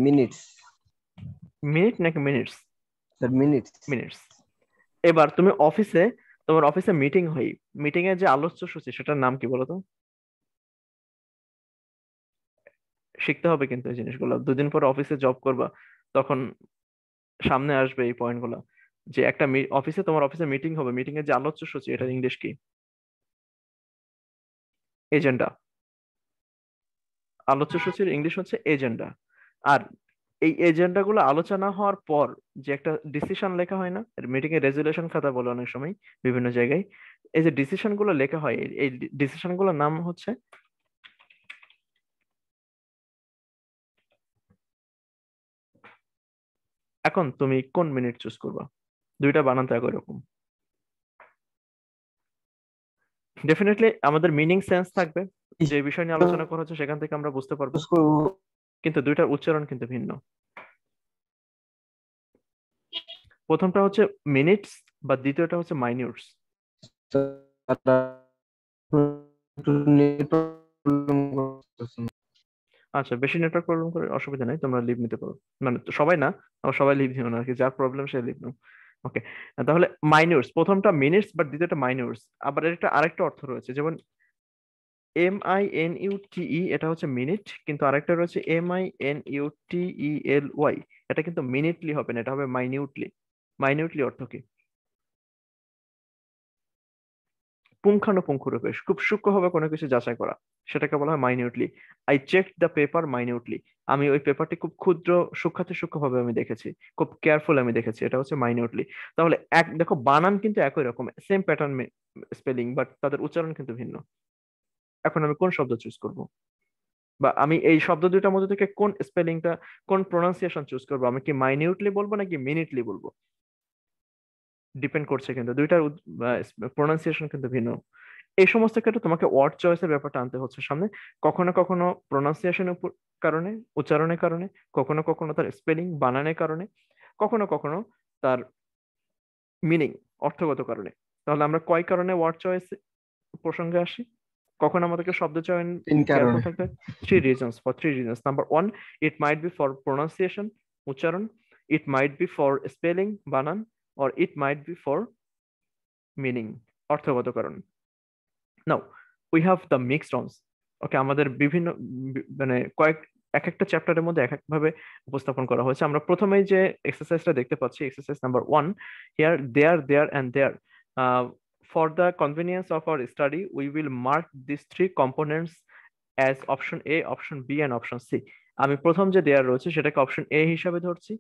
মিনিটস। মিনিট নাকি মিনিটস? Sir minutes. মিনিটস। এবার তুমি তোমার অফিসে মিটিং হয়, মিটিং এর যে আলোচ্য সূচি সেটার নাম কি বলো তো? শিখতে হবে কিন্তু এই জিনিসগুলো, 2 দিন পরে অফিসে জব করবা, তখন সামনে আসবে এই পয়েন্ট গুলা, যে একটা তোমার অফিসে মিটিং হবে, মিটিং এর যে আলোচ্য সূচি এটার ইংলিশ কি? এজেন্ডা। আলোচ্য সূচির ইংলিশ হচ্ছে এজেন্ডা। আর এই এজেন্ডা গুলো আলোচনা হওয়ার পর যে একটা ডিসিশন লেখা হয় না, মিটিং এর রেজুলেশন খাতা বলে অনেক সময় বিভিন্ন জায়গায়, এই যে ডিসিশন গুলো লেখা হয়, এই ডিসিশন গুলোর নাম হচ্ছে। এখন তুমি কোন মিনিট চুজ করবা? দুইটা বানান তো একই রকম। ডেফিনেটলি আমাদের মিনিং সেন্স থাকবে, যে বিষয় নিয়ে আলোচনা করা হচ্ছে সেখান থেকে আমরা বুঝতে পারবো, কিন্তু দুইটার উচ্চারণ কিন্তু ভিন্ন। প্রথমটা হচ্ছে মিনিটস বা দ্বিতীয়টা হচ্ছে মাইনিউটস। আচ্ছা, বেশি নেটওয়ার্ক প্রবলেম করে অসুবিধা নেই, তোমরা লিভ নিতে পারো। মানে তো সবাই না, আবার সবাই লিভ নিও না আর কি, যার প্রবলেম সে লিভ নাও। ওকে, তাহলে মাইনিউটস, প্রথমটা মিনিটস বাট দ্বিতীয়টা মাইনিউটস। আবার এটা আরেকটা অর্থ রয়েছে, যেমন MINUTE, এটা হচ্ছে মিনিট, কিন্তু আরেকটা রয়েছে MINUTELY, এটা কিন্তু মিনিটলি হবে না, এটা হবে মাইনিউটলি। মাইনিউটলি অর্থ কি? পুঙ্খানুপুঙ্খ রূপে, খুব সূক্ষ্মভাবে কোনো কিছু যাচাই করা, সেটাকে বলা হয় minutely. I check the paper minutely, আমি ওই পেপারটি খুব ক্ষুদ্র সূক্ষ্মাতি সূক্ষ্মভাবে আমি দেখেছি, খুব কেয়ারফুল আমি দেখেছি, এটা হচ্ছে মাইনিউটলি। তাহলে দেখো বানান কিন্তু একই রকম, সেম প্যাটার্ন স্পেলিং, বাট তাদের উচ্চারণ কিন্তু ভিন্ন। এখন আমি কোন শব্দ চুজ করব, বা আমি এই শব্দ দুইটার মধ্যে থেকে কোন স্পেলিংটা, কোন প্রোনাউন্সিয়েশন চুজ করবো? আমি কি মাইনিউটলি বলবো নাকি মিনিটলি বলবো? ডিপেন্ড করছে, কিন্তু দুইটার প্রোনাউন্সিয়েশন কিন্তু ভিন্ন। এই সমস্ত ক্ষেত্রে তোমাকে ওয়ার্ড চয়েসের ব্যাপারটা আনতে হচ্ছে সামনে। কখনো কখনো প্রোনাউন্সিয়েশনের কারণে, উচ্চারণের কারণে, কখনো কখনো তার স্পেলিং বানানের কারণে, কখনো কখনো তার মিনিং অর্থগত কারণে। তাহলে আমরা কয় কারণে ওয়ার্ড চয়েস প্রসঙ্গে আসি? কখন আমাদেরকে শব্দ চয়ন 3 কেয়ারফুল কারণে। থাকতে হয়? Three reasons. Number 1, it might be for pronunciation, উচ্চারণ, it might be for spelling, বানান, or it might be for meaning, অর্থগত কারণ। Now we have the mixed ones. Okay, আমাদের বিভিন্ন মানে এক একটা চ্যাপ্টারের মধ্যে এক এক ভাবে উপস্থাপন করা হয়েছে। আমরা প্রথমেই যে এক্সারসাইজটা দেখতে পাচ্ছি, exercise number 1, here there and there, for the convenience of our study we will mark this three components as option A, option B and option C. আমি প্রথম যে দেয়ার রয়েছে সেটাকে অপশন এ হিসাবে ধরছি,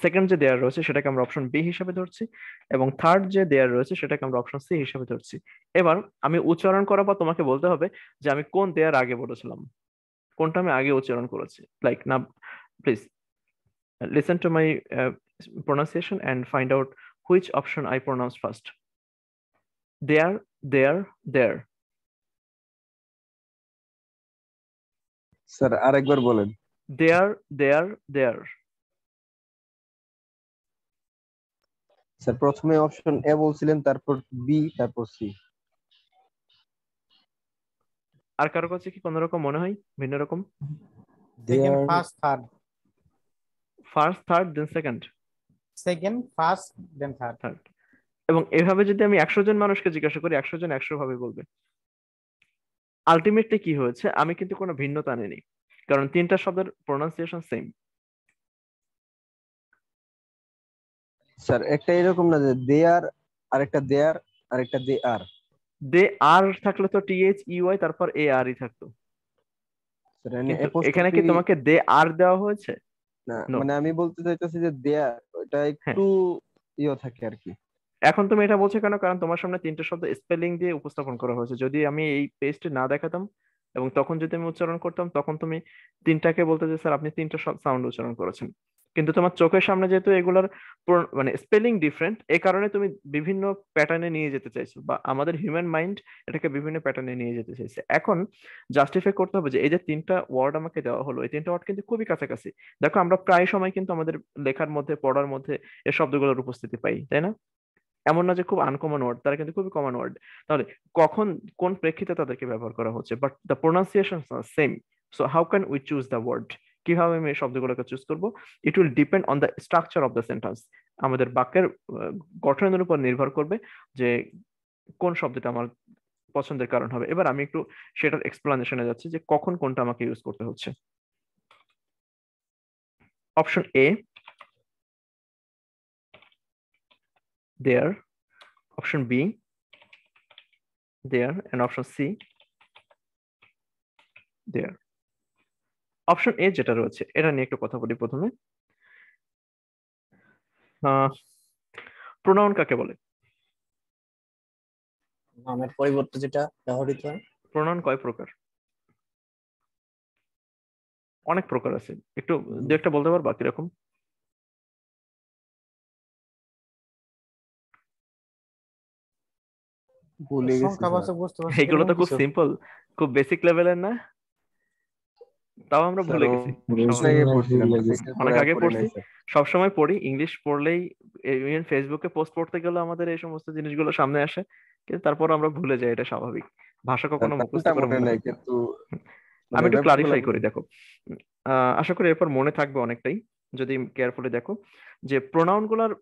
সেকেন্ড যে দেয়ার রয়েছে সেটাকে আমরা অপশন বি হিসাবে ধরছি, এবং থার্ড যে দেয়ার রয়েছে সেটাকে আমরা অপশন সি হিসাবে ধরছি। এবার আমি উচ্চারণ করার পর তোমাকে বলতে হবে যে আমি কোন দেয়ার আগে বলেছিলাম, কোনটা আমি আগে উচ্চারণ করেছি। লাইক না, please listen to my pronunciation and find out which option I pronounced first. There. Sir আরেকবার বলেন। There. স্যার প্রথমে অপশন এ বলছিলেন, তারপর বি, তারপর সি। আর কারো কাছে কি কোনো রকম মনে হয় ভিন্ন রকম? Second, There, first, third. First, third, then second. Second, first, then third. Third. এবং এভাবে যদি আমি 100 জন মানুষকে জিজ্ঞাসা করি, 100 জন 100 ভাবে বলবে। আলটিমেটলি কি হয়েছে, আমি কিন্তু কোনো ভিন্নতা আনিনি, কারণ তিনটা শব্দের প্রোনাউন্সিয়েশন সেম। স্যার একটা এরকম না যে দেয়ার, আরেকটা দেয়ার, আরেকটা দে আর। দে আর থাকলে তো THEY তারপর AR থাকতো, স্যার কিন্তু এখানে কি তোমাকে দে আর দেওয়া হয়েছে? না, No. মানে আমি বলতে চাইতেছি যে দেয়ার ওটা হ্যাঁ, একটু ইয়ে থাকে আর কি। এখন তুমি এটা বলছো কেন? কারণ তোমার সামনে তিনটা শব্দ স্পেলিং দিয়ে উপস্থাপন করা হয়েছে। যদি আমি এই পেজটি না দেখাতাম এবং তখন যদি আমি উচ্চারণ করতাম, তখন তুমি তিনটাকে বলতে যে স্যার আপনি তিনটা সাউন্ড উচ্চারণ করেছেন। কিন্তু তোমার চোখের সামনে যেহেতু এগুলার মানে স্পেলিং ডিফারেন্ট, এই কারণে তুমি বিভিন্ন প্যাটার্নে নিয়ে যেতে চাইছো, বা আমাদের হিউম্যান মাইন্ড এটাকে বিভিন্ন প্যাটার্নে নিয়ে যেতে চাইছে। এখন জাস্টিফাই করতে হবে যে এই যে তিনটা ওয়ার্ড আমাকে দেওয়া হলো, এই তিনটা ওয়ার্ড কিন্তু খুবই কাছাকাছি। দেখো আমরা প্রায় সময় কিন্তু আমাদের লেখার মধ্যে, পড়ার মধ্যে এই শব্দগুলোর উপস্থিতি পাই, তাই না? এমন না যে খুব আনকমন ওয়ার্ড, তারা কিন্তু খুবই কমন ওয়ার্ড। তাহলে কখন কোন প্রেক্ষিতে তাদেরকে ব্যবহার করা হচ্ছে, but the pronunciation are same. So how can we choose the word? কিভাবে আমি এই শব্দগুলোকে চুজ করব? It will depend on the structure of the sentence. আমাদের বাক্যের গঠনের উপর নির্ভর করবে যে কোন শব্দটা আমার পছন্দের কারণ হবে। এবার আমি একটু সেটার এক্সপ্লানেশনে যাচ্ছি যে কখন কোনটা আমাকে ইউজ করতে হচ্ছে। Option A, there. Option B, there. And option C, there. Option A যেটা রয়েছে এটা নিয়ে একটু কথা বলি প্রথমে। প্রোনাউন কাকে বলে? নামের পরিবর্তে যেটা ব্যবহৃত হয়। প্রোনাউন কয় প্রকার? অনেক প্রকার আছে, একটু দু একটা বলতে পারবা কিরকম? ভুলে গেছি স্যার। সংখ্যাবাচক, বস্তুবাচক, এগুলো তো এরকম খুব কিছু। সিম্পল, খুব বেসিক লেভেলের না? তাও আমরা স্যার ভুলে গেছি। অনেক আগে পড়ছিলাম, ভুলে but গেছি। এটার অনেক পরে আর আগে পড়ি পড়ছি, নাই স্যার। সবসময় পড়ি। ইংলিশ পড়লেই, ইভেন ফেসবুকে পোস্ট পড়তে গেলে আমাদের এই সমস্ত জিনিসগুলো সামনে আসে, কিন্তু তারপর আমরা ভুলে যাই, এটা স্বাভাবিক। ভাষা কখনো স্যার মুখস্থ নামটা করে মনে মনে নাই, থাকে না। কিন্তু আমি মানে একটু ব্যাপারগুলো ক্লারিফাই করি, দেখো। আশা করি এরপর মনে থাকবে অনেকটাই যদি কেয়ারফুলি দেখো যে প্রোনাউন গুলার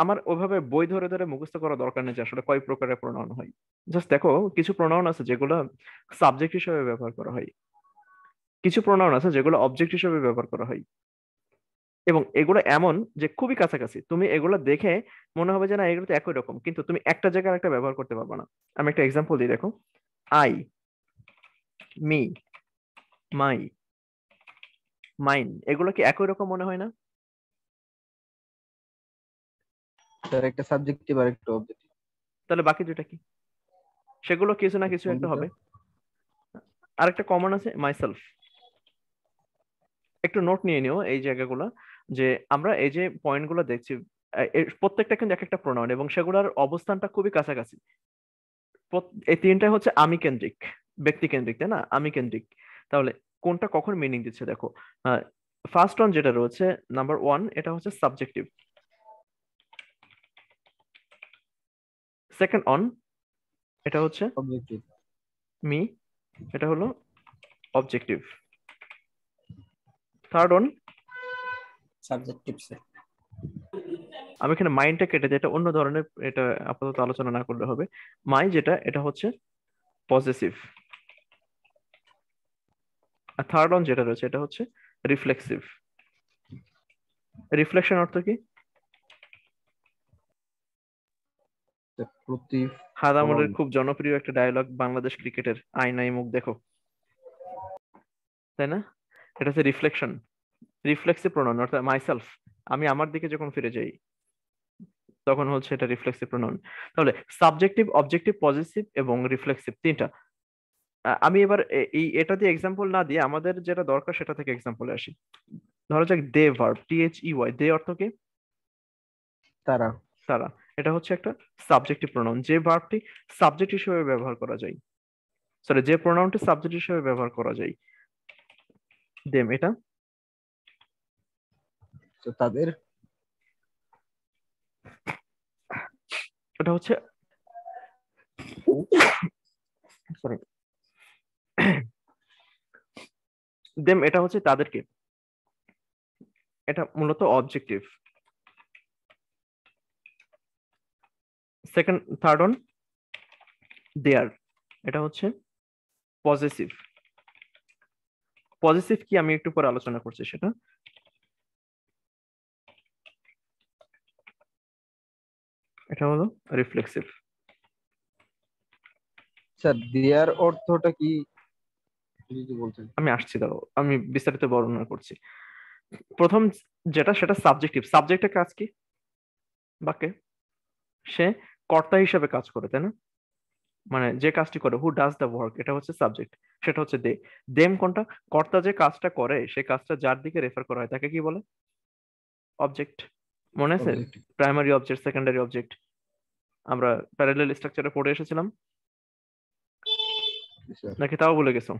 আমার ওইভাবে বই ধরে ধরে মুখস্থ করা দরকার নেই যে আসলে কয় প্রকারের প্রোনাউন হয়। জাস্ট দেখো, কিছু প্রোনাউন আছে যেগুলো সাবজেক্ট হিসেবে ব্যবহার করা হয়, কিছু প্রোনাউন আছে যেগুলো অবজেক্ট হিসেবে ব্যবহার করা হয়, এবং এগুলো এমন যে খুবই কাছাকাছি। তুমি এগুলো দেখে মনে হবে যে না, এগুলো তো একই রকম, কিন্তু তুমি একটা জায়গায় একটা ব্যবহার করতে পারবে না। আমি একটা এক্সাম্পল দিই, দেখো। আই, মি, মাই, মাইন, এগুলো কি একই রকম মনে হয় না? স্যার একটা সাবজেক্টিভ আর একটা অবজেক্টিভ। তাহলে বাকি দুটা কি? সেগুলো কিছু না কিছু একটা হবে। আরেকটা কমন আছে, মাইসেলফ। একটু নোট নিয়ে নিও এই জায়গাগুলো, যে আমরা এই যে পয়েন্টগুলো দেখছি, প্রত্যেকটা কিন্তু এক একটা প্রোনাউন এবং সেগুলোর অবস্থানটা খুবই কাছাকাছি। এই তিনটা হচ্ছে আমি কেন্দ্রিক, ব্যক্তি কেন্দ্রিক, তাই না? আমি কেন্দ্রিক। তাহলে কোনটা কখন মিনিং দিচ্ছে দেখো। ফার্স্ট ওয়ান যেটা রয়েছে, নাম্বার ওয়ান, এটা হচ্ছে সাবজেক্টিভ। সেকেন্ড অন, এটা হচ্ছে অবজেক্টিভ। মি, এটা হলো objective. Third on, subjective sir. আমি এখানে মাইন্ডটা কেটে দিই, এটা অন্য ধরনের, এটা আপাতত আলোচনা না করলে হবে। মাই যেটা, এটা হচ্ছে পজেসিভ। আর থার্ড অন যেটা রয়েছে, এটা হচ্ছে রিফ্লেক্সিভ। রিফ্লেকশন অর্থ কি? হাদামরের খুব জনপ্রিয় একটা ডায়লগ বাংলাদেশ ক্রিকেটের, আয়নায় মুখ দেখো, তাই না? এটা হচ্ছে রিফ্লেকশন, রিফ্লেক্সিভ প্রোনাউন, অর্থাৎ মাইসেলফ, আমি আমার দিকে যখন ফিরে যাই তখন হচ্ছে এটা রিফ্লেক্সিভ প্রোনাউন। তাহলে সাবজেক্টিভ, অবজেক্টিভ, পজিটিভ এবং রিফ্লেক্সিভ তিনটা। আমি এবার এই এটা দিয়ে এক্সাম্পল না দিয়ে আমাদের যেটা দরকার সেটা থেকে এক্সাম্পলে আসি। ধরা যাক দে ভার্ব, THEY, দে অর্থ কি? তারা। তারা, এটা হচ্ছে একটা সাবজেক্টিভ প্রোনাউন, যে ভার্বটি সাবজেক্ট হিসেবে ব্যবহার করা যায়, সরি, যে প্রোনাউনটি সাবজেক্ট হিসেবে ব্যবহার করা যায়। দেম, এটা তো তাদের। এটা হচ্ছে, সরি, দেম এটা হচ্ছে তাদেরকে, এটা মূলত objective. Second, third on their, এটা হচ্ছে পজেসিভ। পজেসিভ কি আমি একটু পরে আলোচনা করছি সেটা। এটা হলো রিফ্লেক্সিভ। স্যার দেয়ার অর্থটা কি যদি বলতেন? আমি আসছি, দাঁড়াও, আমি বিস্তারিত বর্ণনা করছি। প্রথম যেটা, সেটা সাবজেক্টিভ। সাবজেক্টের কাজ কি বাক্যে? সে কর্তা হিসেবে কাজ করে, তাই না? মানে যে কাজটি করে, হু ডাজ দ্য ওয়ার্ক, এটা হচ্ছে সাবজেক্ট, সেটা হচ্ছে দে। দেম কোনটা? কর্তা যে কাজটা করে, সেই কাজটা যার দিকে রেফার করা হয় তাকে কি বলে? অবজেক্ট। মনে আছে? Objective. Primary object, secondary object, আমরা প্যারালাল স্ট্রাকচারে পড়ে এসেছিলাম, স্যার নাকি তাও ভুলে গেছো?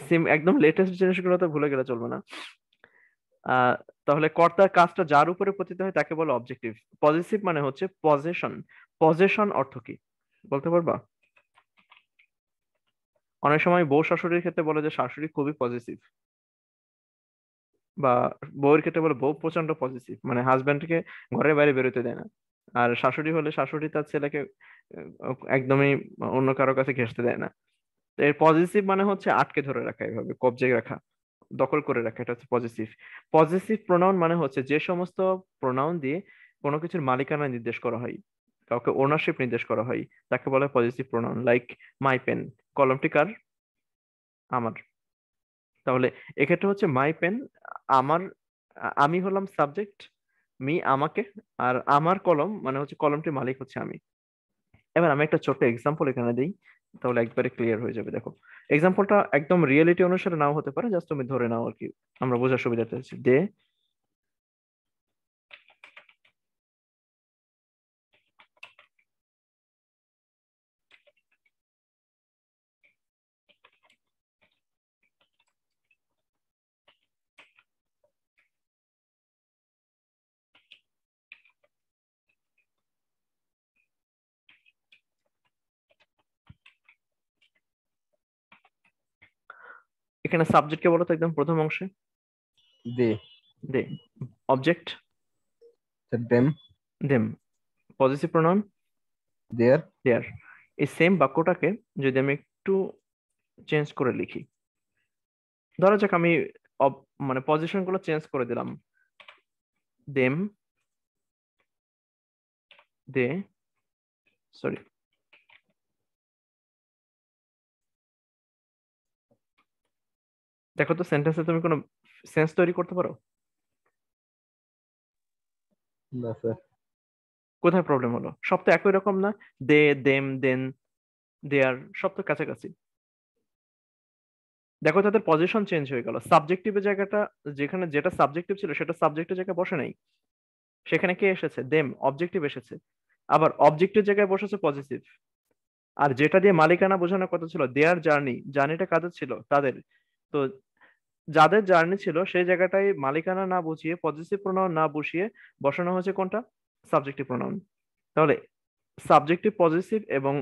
সেম একদম লেটেস্ট জিনিসগুলো তো ভুলে গেলে চলবে না। আহ তাহলে কর্তার কাজটা যার উপরে পতিত হয় তাকে বলে অবজেক্টিভ। পজিটিভ মানে হচ্ছে পজেশন। পজেশন অর্থ কি বলতে পারবা? অনেক সময় বউ শাশুড়ির ক্ষেত্রে বলে যে শাশুড়ি খুবই পজিটিভ, বা বউয়ের ক্ষেত্রে বলে বউ প্রচন্ড পজিটিভ, মানে হাজবেন্ডকে ঘরের বাইরে বেরোতে দেয় না। আর শাশুড়ি হলে শাশুড়ি তার ছেলেকে একদমই অন্য কারো কাছে ঘেঁষতে দেয় না। তো এর পজিটিভ মানে হচ্ছে আটকে ধরে রাখা, এভাবে কবজে রাখা, দখল করে রাখা, এটা হচ্ছে পজিটিভ। পজিটিভ প্রোনাউন মানে হচ্ছে যে সমস্ত প্রোনাউন দিয়ে কোনো কিছুর মালিকানা নির্দেশ করা হয়, কাউকে ওনারশিপ নির্দেশ করা হয়, তাকে বলা হয় positive pronoun. Like my pen, কলমটি কার? আমার। তাহলে এক্ষেত্রে হচ্ছে মাই পেন, আমার, আমি হলাম সাবজেক্ট, মি আমাকে, আর আমার কলম মানে হচ্ছে কলমটির মালিক হচ্ছে আমি। এবার আমি একটা ছোট্ট এক্সাম্পল এখানে দিই, তাহলে একবারে ক্লিয়ার হয়ে যাবে। দেখো, এক্সাম্পলটা একদম রিয়েলিটি অনুসারে নাও হতে পারে, জাস্ট তুমি ধরে নাও আর কি, আমরা বোঝার সুবিধাতে আছি। দে এখানে সাবজেক্টকে বলো তো একদম প্রথম অংশে। They. They. Object sir them. Them. Positive pronoun their. Their. এই সেম বাক্যটাকে যদি আমি একটু চেঞ্জ করে লিখি, ধরা যাক আমি মানে পজিশন গুলো চেঞ্জ করে দিলাম, দেম, দে, সরি, দেখো তো সেন্টেন্সে তুমি কোনো সেন্স তৈরি করতে পারো? না স্যার। কোথায় প্রবলেম হলো? সব তো একই রকম না? দে, দেম, দেন, দেয়ার, সব তো কাছাকাছি। দেখো তাদের পজিশন চেঞ্জ হয়ে গেল, সাবজেক্টিভের জায়গাটা, যেখানে যেটা সাবজেক্টিভ ছিল সেটা সাবজেক্টের জায়গায় বসে নাই, সেখানে কে এসেছে? দেম, অবজেক্টিভ এসেছে। আবার অবজেক্টের জায়গায় বসেছে পজিটিভ। আর যেটা দিয়ে মালিকানা বোঝানোর কথা ছিল দেয়ার জার্নি, জার্নিটা কাদের ছিল? তাদের। তো যাদের জার্নি ছিল সেই জায়গাটায় মালিকানা না বুঝিয়ে, পজিটিভ প্রোনাউন না বসিয়ে বসানো হয়েছে কোনটা? Subjective pronoun. তাহলে সাবজেক্টিভ, পজিটিভ এবং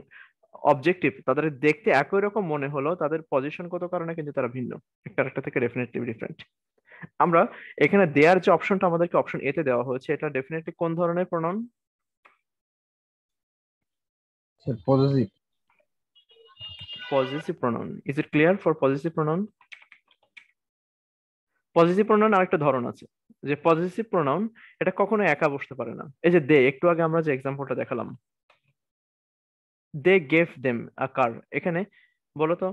অবজেক্টিভ তাদের দেখতে একই রকম মনে হলো, তাদের পজিশনগত কারণে কিন্তু তারা ভিন্ন, একটা আরেকটা থেকে ডেফিনেটলি ডিফারেন্ট। আমরা এখানে দেয়ার যে অপশনটা আমাদেরকে অপশন এ তে দেওয়া হয়েছে, এটা ডেফিনেটলি কোন ধরনের pronoun? Sir positive. Positive pronoun. Is it clear for positive pronoun? Positive pronoun আরেকটা ধরন আছে, যে পজিটিভ প্রোনাউন এটা কখনো একা বসতে পারে না। এই যে দে, একটু আগে আমরা যে এক্সাম্পলটা দেখালাম, দে গেভ দেম আ কার, এখানে বলতো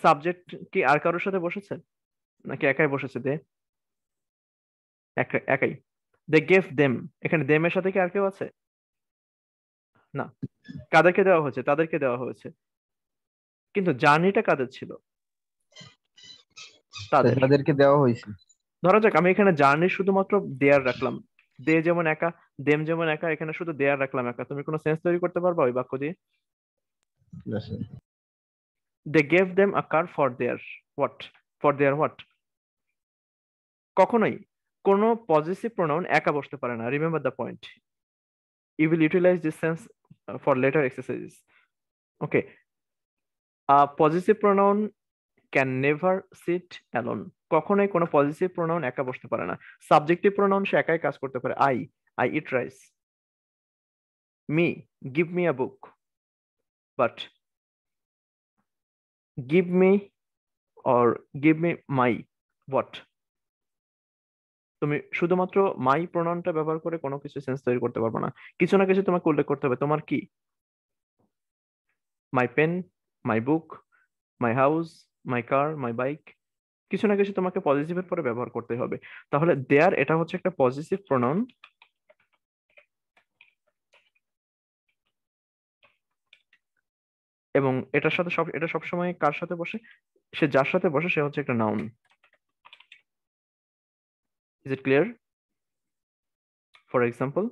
সাবজেক্ট কি আর কারোর সাথে বসেছে নাকি একাই বসেছে? দে একাই। দে গেভ দেম, এখানে দেম এর সাথে কি আর কেউ আছে? না। কাদেরকে দেওয়া হয়েছে? তাদেরকে দেওয়া হয়েছে। কিন্তু জার্নিটা কাদের ছিল? তাদের। তাদেরকে দেওয়া হয়েছে। ধরা যাক আমি এখানে জার্নি শুধুমাত্র দেয়ার রাখলাম, দে যেমন একা, দেম যেমন একা, এখানে শুধু দেয়ার রাখলাম একা। তুমি কোনো সেন্স তৈরি করতে পারবা ওই বাক্য দিয়ে? না স্যার। They gave them a car for their what? For their what? কখনোই কোনো পজিটিভ প্রোনাউন একা বসতে পারে না। Remember the point. You will utilise this sense for later exercises. Okay, positive pronoun can never sit alone. কখনোই কোনো positive pronoun একা বসতে পারে না। সাবজেক্টিভ প্রোনাউন সে একাই কাজ করতে পারে। I eat rice. Me, give me a book. But give me or give me my what? তুমি শুধুমাত্র মাই প্রোনাউনটা ব্যবহার করে কোনো কিছু সেন্স তৈরি করতে পারবে না। কিছু না কিছু তোমাকে উল্লেখ করতে হবে। তোমার কি? My pen, my book, my house, my car, my bike. কিছু না কিছু তোমাকে পজিটিভের পরে ব্যবহার করতে হবে। তাহলে দেয়ার এটা হচ্ছে একটা পজিটিভ প্রোনাউন, এবং এটার সাথে এটা সবসময় কার সাথে বসে? সে যার সাথে বসে সে হচ্ছে একটা noun. Is it clear? For example,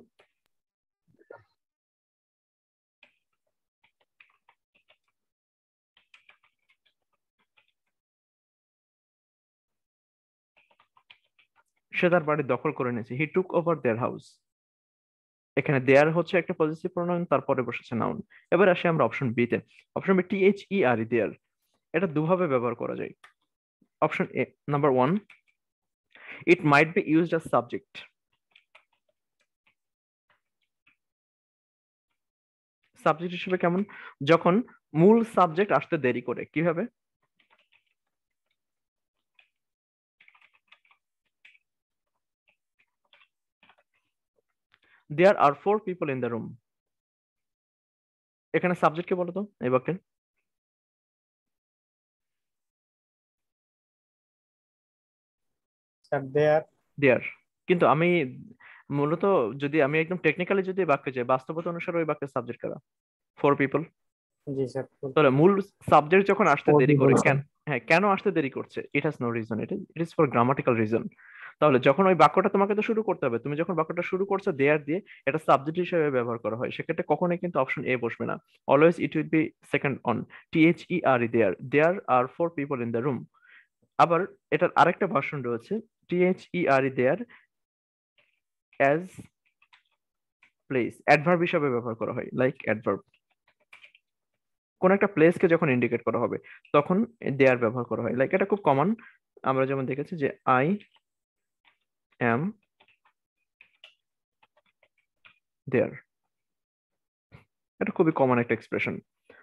সে তার বাড়ি দখল করে নিয়েছে। He took over their house. এখানে দেয়ার হচ্ছে একটা পজিটিভ প্রোনাউন, তারপরে বসেছে নাউন। এবার আসি আমরা অপশন বি তে। Option B THERE, there. এটা দুভাবে ব্যবহার করা যায়। Option A, number 1, it might be used as subject. Subject হিসেবে কেমন? যখন মূল সাবজেক্ট আসতে দেরি করে। কিভাবে? There are 4 people in the room. এখানে সাবজেক্ট কে বলো তো এই বাক্যে? Sir there. দেয়ার। কিন্তু আমি মূলত যদি আমি একদম টেকনিক্যালি যদি বাক্যে যাই, বাস্তবতা অনুসারে ওই বাক্যের সাবজেক্ট কারা? 4 পিপল। জি স্যার। তাহলে মূল সাবজেক্ট যখন আসতে Four দেরি people, করে, sir. কেন? হ্যাঁ, কেন আসতে দেরি করছে? It has no reason, it is for grammatical reason. তাহলে যখন ওই বাক্যটা তোমাকে তো শুরু করতে হবে, তুমি যখন বাক্যটা শুরু করছো দেয়ার দিয়ে, এটা সাবজেক্ট হিসেবে ব্যবহার করা হয়। সেক্ষেত্রে কখনোই কিন্তু অপশন এ বসবে না। Always it will be second one. THERE, there are 4 people in the room. আবার এটার আরেকটা ভার্সন রয়েছে, THERE, there as place, adverb হিসেবে ব্যবহার করা হয়। লাইক অ্যাডভার্ব, কোন একটা প্লেসকে যখন ইন্ডিকেট করা হবে তখন দেয়ার ব্যবহার করা হয়। লাইক এটা খুব কমন, আমরা যেমন দেখেছি যে আই অ্যাম দেয়ার। এটা খুবই কমন একটা এক্সপ্রেশন।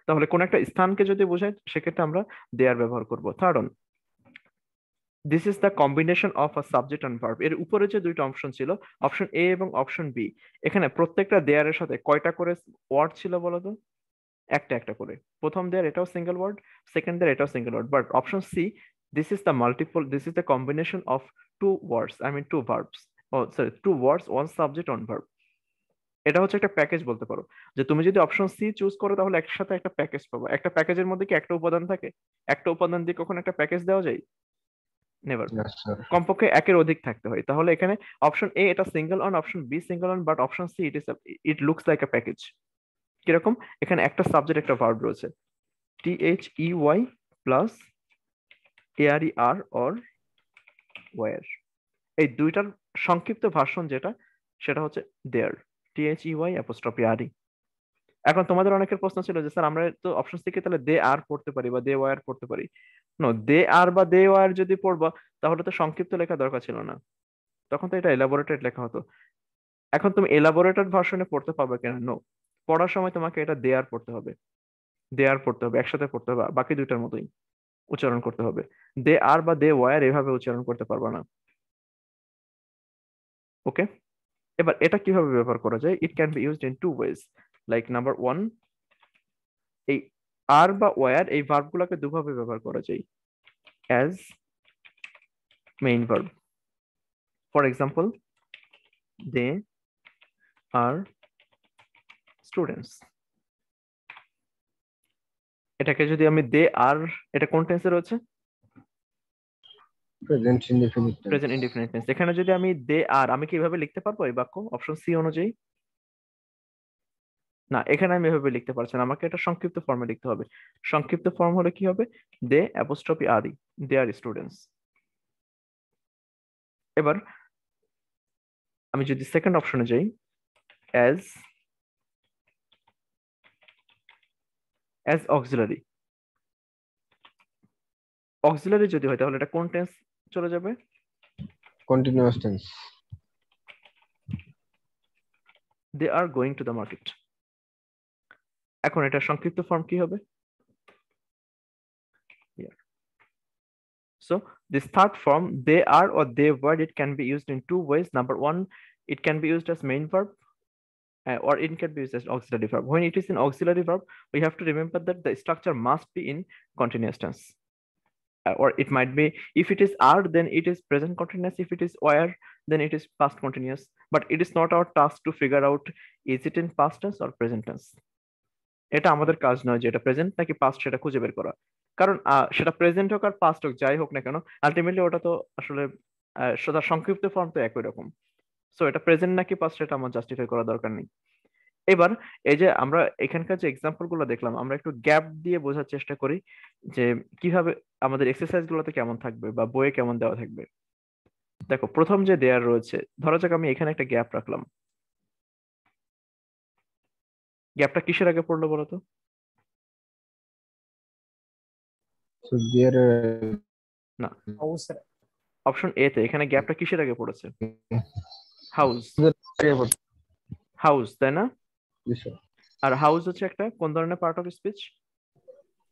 তাহলে কোন একটা স্থানকে যদি বোঝায় সেক্ষেত্রে আমরা দেয়ার ব্যবহার করব। Third on, this is the combination of a subject and verb. এর উপরে যে দুইটা অপশন ছিল, অপশন এ এবং অপশন বি, এখানে প্রত্যেকটা দেয়ারের সাথে কয়টা করে ওয়ার্ড ছিল বলতো? একটা একটা করে। প্রথম দেয়ার এটাও সিঙ্গেল ওয়ার্ড, সেকেন্ড দেয়ার এটাও single word. But option C, this is the combination of two words, I mean two verbs, oh sorry, two words, one subject, one verb. এটা হচ্ছে একটা প্যাকেজ বলতে পারো। যে তুমি যদি অপশন সি চুজ করো তাহলে একসাথে একটা প্যাকেজ পাবো। একটা প্যাকেজের মধ্যে কি একটা উপাদান থাকে? একটা উপাদান দিয়ে কখন একটা প্যাকেজ দেওয়া যায়? নেভার। না স্যার। কমপক্ষে একের অধিক থাকতে হয়। তাহলে এখানে অপশন এ এটা single one, option B single one, but option C it looks like a package. কিরকম? এখানে একটা সাবজেক্ট একটা ভার্ব রয়েছে, THEY plus ARER or were. এই দুইটার সংক্ষিপ্ত ভার্সন যেটা, সেটা হচ্ছে দেয়ার, THEY'. এখন তোমাদের অনেকের প্রশ্ন ছিল যে স্যার আমরা তো অপশন থেকে তাহলে দে আর পড়তে পারি বা দে ওয়ার পড়তে পারি। নো, দে আর বা দে ওয়ার যদি পড়বা তাহলে তো সংক্ষিপ্ত লেখা দরকার ছিল না, তখন তো এটা এলাবোরেটেড লেখা হতো। এখন তুমি এলাবোরেটেড ভার্সনে পড়তে পারবে কেন? নো, পড়ার সময় তোমাকে এটা দে আর পড়তে হবে, দে আর পড়তে হবে, একসাথে পড়তে হবে, বাকি দুইটার মতোই উচ্চারণ করতে হবে। দে আর বা দে ওয়ার এভাবে উচ্চারণ করতে পারবা না। ওকে, এবার এটা কিভাবে ব্যবহার করা যায়? It can be used in two ways. Like number one, এই আর বা ওয়ার এই ভার্ব গুলাকে দুভাবে ব্যবহার করা যায় as main verb. For example, they are students. এটাকে যদি আমি দে আর, এটা কোন টেন্সে রয়েছে? Present indefinite tense. Present indefinite tense. এখানে যদি আমি দে আর, আমি কিভাবে লিখতে পারবো এই বাক্য অপশন সি অনুযায়ী? না, এখানে আমি এভাবে লিখতে পারছি না, আমাকে এটা সংক্ষিপ্ত ফর্মে লিখতে হবে। সংক্ষিপ্ত ফর্ম হলে কি হবে? দে apostrophe R E, they are students. এবার আমি যদি সেকেন্ড অপশনে যাই, অ্যাজ অক্সিলারি। অক্সিলারি যদি হয় তাহলে এটা কোন টেন্স চলে যাবে? Continuous tense. They are going to the market. এখন এটা সংক্ষিপ্ত ফর্ম কি হবে? So this third form, they are or they were, it can be used in two ways. Number one, it can be used as main verb, or it can be used as auxiliary verb. When it is in auxiliary verb, we have to remember that the structure must be in continuous tense. Or it might be, if it is are, then it is present continuous. If it is were, then it is past continuous. But it is not our task to figure out is it in past tense or present tense. এটা আমাদের কাজ নয় যে এটা present নাকি past সেটা খুঁজে বের করা। কারণ সেটা প্রেজেন্ট হোক আর পাস্ট হোক, যাই হোক না কেন, আলটিমেটলি ওটা তো আসলে সেটা সংক্ষিপ্ত ফর্ম তো একই রকম। সো এটা প্রেজেন্ট নাকি পাস্ট সেটা আমার জাস্টিফাই করা দরকার নেই। এবার এই যে আমরা এখানকার যে এক্সাম্পল গুলো দেখলাম, আমরা একটু গ্যাপ দিয়ে বোঝার চেষ্টা করি যে কিভাবে আমাদের এক্সারসাইজ গুলোতে কেমন থাকবে বা বইয়ে কেমন দেওয়া থাকবে। দেখো, প্রথম যে দেয়ার রয়েছে, ধরা যাক আমি এখানে একটা গ্যাপ রাখলাম। গ্যাপটা কিসের আগে পড়লো বলো তো? সো দেয়ার না, অপশন এ তে এখানে গ্যাপটা কিসের আগে পড়েছে? হাউস। হাউস, তাই না? আর হাউস হচ্ছে একটা কোন ধরনের part of speech?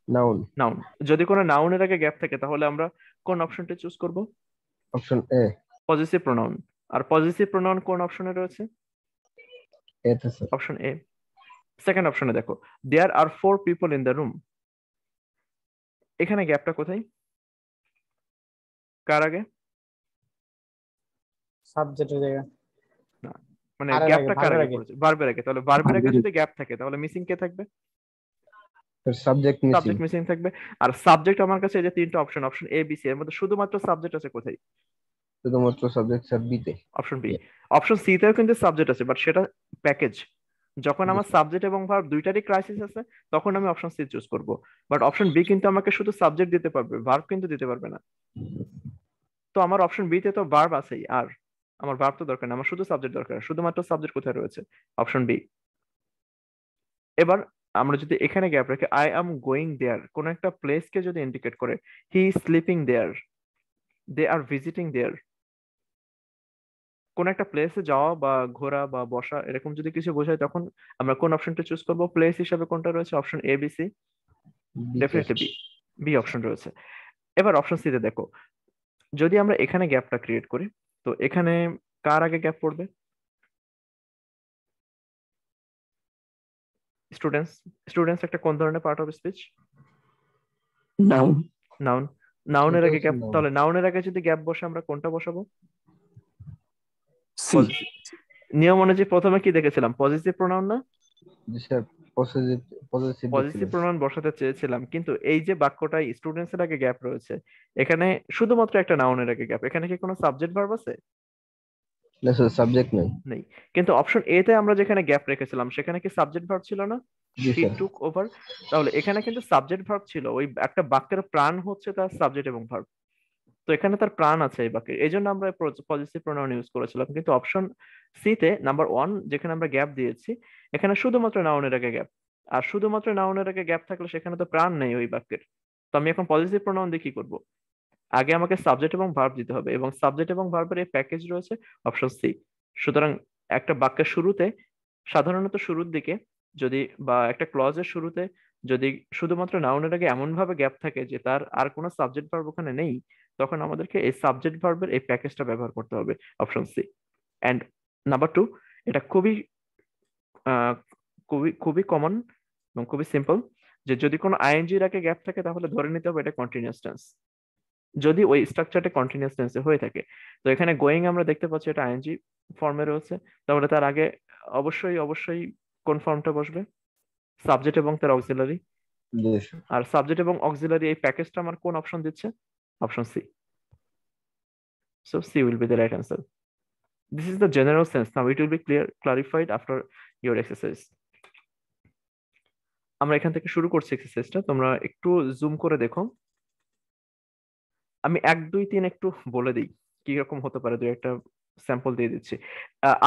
Noun. Noun. যদি কোনো নাউনের আগে গ্যাপ থাকে তাহলে আমরা কোন অপশনটা চুজ করব? Option A, positive pronoun. আর পজিটিভ প্রোনাউন কোন অপশনে রয়েছে? এতে স্যার। অপশন এ। সেকেন্ড অপশনে দেখো, দেয়ার are 4 people in the room. এখানে গ্যাপটা কোথায়? কার আগে? সাবজেক্টের জায়গা, না, মানে আরে গ্যাপটা কার ভার্বের আগে আগে। পড়েছে? ভার্বের আগে। তাহলে ভার্বের আগে যদি গ্যাপ থাকে তাহলে মিসিং কে থাকবে? Subject missing. সাবজেক্ট মিসিং থাকবে। আর সাবজেক্ট আমার কাছে এই যে তিনটা option, option A B C, এর মধ্যে শুধুমাত্র সাবজেক্ট আছে কোথায়? শুধুমাত্র সাবজেক্ট স্যার বি তে। Option B. অপশন সি তেও কিন্তু সাবজেক্ট আছে, বাট সেটা প্যাকেজ। যখন আমার সাবজেক্ট এবং ভার্ব দুইটারই ক্রাইসিস আছে তখন আমি অপশন সি চুজ করব। বাট অপশন বি কিন্তু আমাকে শুধু সাবজেক্ট দিতে পারবে, ভার্ব কিন্তু দিতে পারবে না। তো আমার অপশন বি তে তো ভার্ব আছেই, আর আমার ভার্ব তো দরকার না, আমার শুধু সাবজেক্ট দরকার। শুধুমাত্র সাবজেক্ট কোথায় রয়েছে? Option B. এবার আমরা যদি এখানে গ্যাপ রাখি, আই এম গোয়িং দেয়ার কোন একটা প্লেস কে যদি ইন্ডিকেট করে, he is sleeping there, they are visiting there, কোন একটা প্লেসে যাওয়া বা ঘোরা বা বসা এরকম যদি কিছু বোঝায়, তখন আমরা কোন অপশনটা চুজ করব? প্লেস হিসাবে কোনটা রয়েছে? Option A B C? Definitely B, B option রয়েছে। এবার অপশন সি তে দেখো, যদি আমরা এখানে গ্যাপটা ক্রিয়েট করি, তো এখানে কার আগে গ্যাপ পড়বে? স্টুডেন্টস। স্টুডেন্টস একটা কোন ধরনের part of speech? Noun. Noun. নাউনের আগে গ্যাপ, তাহলে নাউনের আগে যদি গ্যাপ বসে আমরা কোনটা বসাবো? সি। নিয়ম অনুযায়ী প্রথমে কি দেখেছিলাম? পজিটিভ প্রোনাউন না? জি স্যার। পসেসিভ পসেসিভ পজিটিভ ছিল। প্রোনাউন বসাতে চেয়েছিলাম, কিন্তু এই যে বাক্যটায় স্টুডেন্টস এর আগে গ্যাপ রয়েছে, এখানে শুধুমাত্র একটা নাউনের আগে গ্যাপ, এখানে কি কোনো সাবজেক্ট ভার্ব আছে? না স্যার, সাবজেক্ট নেই। নেই। কিন্তু অপশন এ তে আমরা যেখানে গ্যাপ রেখেছিলাম সেখানে কি সাবজেক্ট ভার্ব ছিল না? জি হি স্যার। টুক ওভার। তাহলে এখানে কিন্তু সাবজেক্ট ভার্ব ছিল, ওই একটা বাক্যের প্রাণ হচ্ছে তার সাবজেক্ট এবং ভার্ব। তো এখানে তার প্রাণ আছে এই বাক্যে, এই জন্য আমরা পজিটিভ প্রোনাউন ইউজ করেছিলাম। কিন্তু অপশন সি তে নাম্বার 1 যেখানে আমরা গ্যাপ দিয়েছি, এখানে শুধুমাত্র নাউনের আগে গ্যাপ। আর শুধুমাত্র নাউনের আগে গ্যাপ থাকলে সেখানে তো প্রাণ নেই ওই বাক্যের। তো আমি এখন পজিটিভ প্রোনাউন দিয়ে কি করব? আগে আমাকে সাবজেক্ট এবং ভার্ব দিতে হবে, এবং সাবজেক্ট এবং ভার্বের এই প্যাকেজ রয়েছে অপশন সি। সুতরাং একটা বাক্যের শুরুতে, সাধারণত শুরুর দিকে যদি, বা একটা ক্লজের শুরুতে যদি শুধুমাত্র নাউনের আগে এমন ভাবে গ্যাপ থাকে যে তার আর কোনো সাবজেক্ট ভার্ব ওখানে নেই, তখন আমাদেরকে এই সাবজেক্ট ভার্বের এই প্যাকেজটা ব্যবহার করতে হবে, অপশন সি। এন্ড নাম্বার 2, এটা খুবই আহ, খুবই খুবই কমন এবং খুবই সিম্পল, যে যদি কোনো আইএনজি এর আগে গ্যাপ থাকে তাহলে ধরে নিতে হবে এটা কন্টিনিউয়াস টেন্স, যদি ওই স্ট্রাকচারটা কন্টিনিউয়াস টেন্সে হয়ে থাকে। তো এখানে গোয়িং আমরা দেখতে পাচ্ছি এটা আইএনজি ফর্মে রয়েছে, তাহলে তার আগে অবশ্যই অবশ্যই কোন ফর্মটা বসবে? সাবজেক্ট এবং তার অক্সিলারি। জি স্যার। আর সাবজেক্ট এবং অক্সিলারি এই প্যাকেজটা আমার কোন অপশন দিচ্ছে? Option C. So C will be the right answer. This is the general sense. Now it will be clarified after your exercise. আমরা এখান থেকে শুরু করছি এক্সারসাইজটা, তোমরা একটু জুম করে দেখো। আমি 1 2 3 একটু বলে দিই কি রকম হতে পারে, দুই একটা স্যাম্পল দিয়ে দিচ্ছি।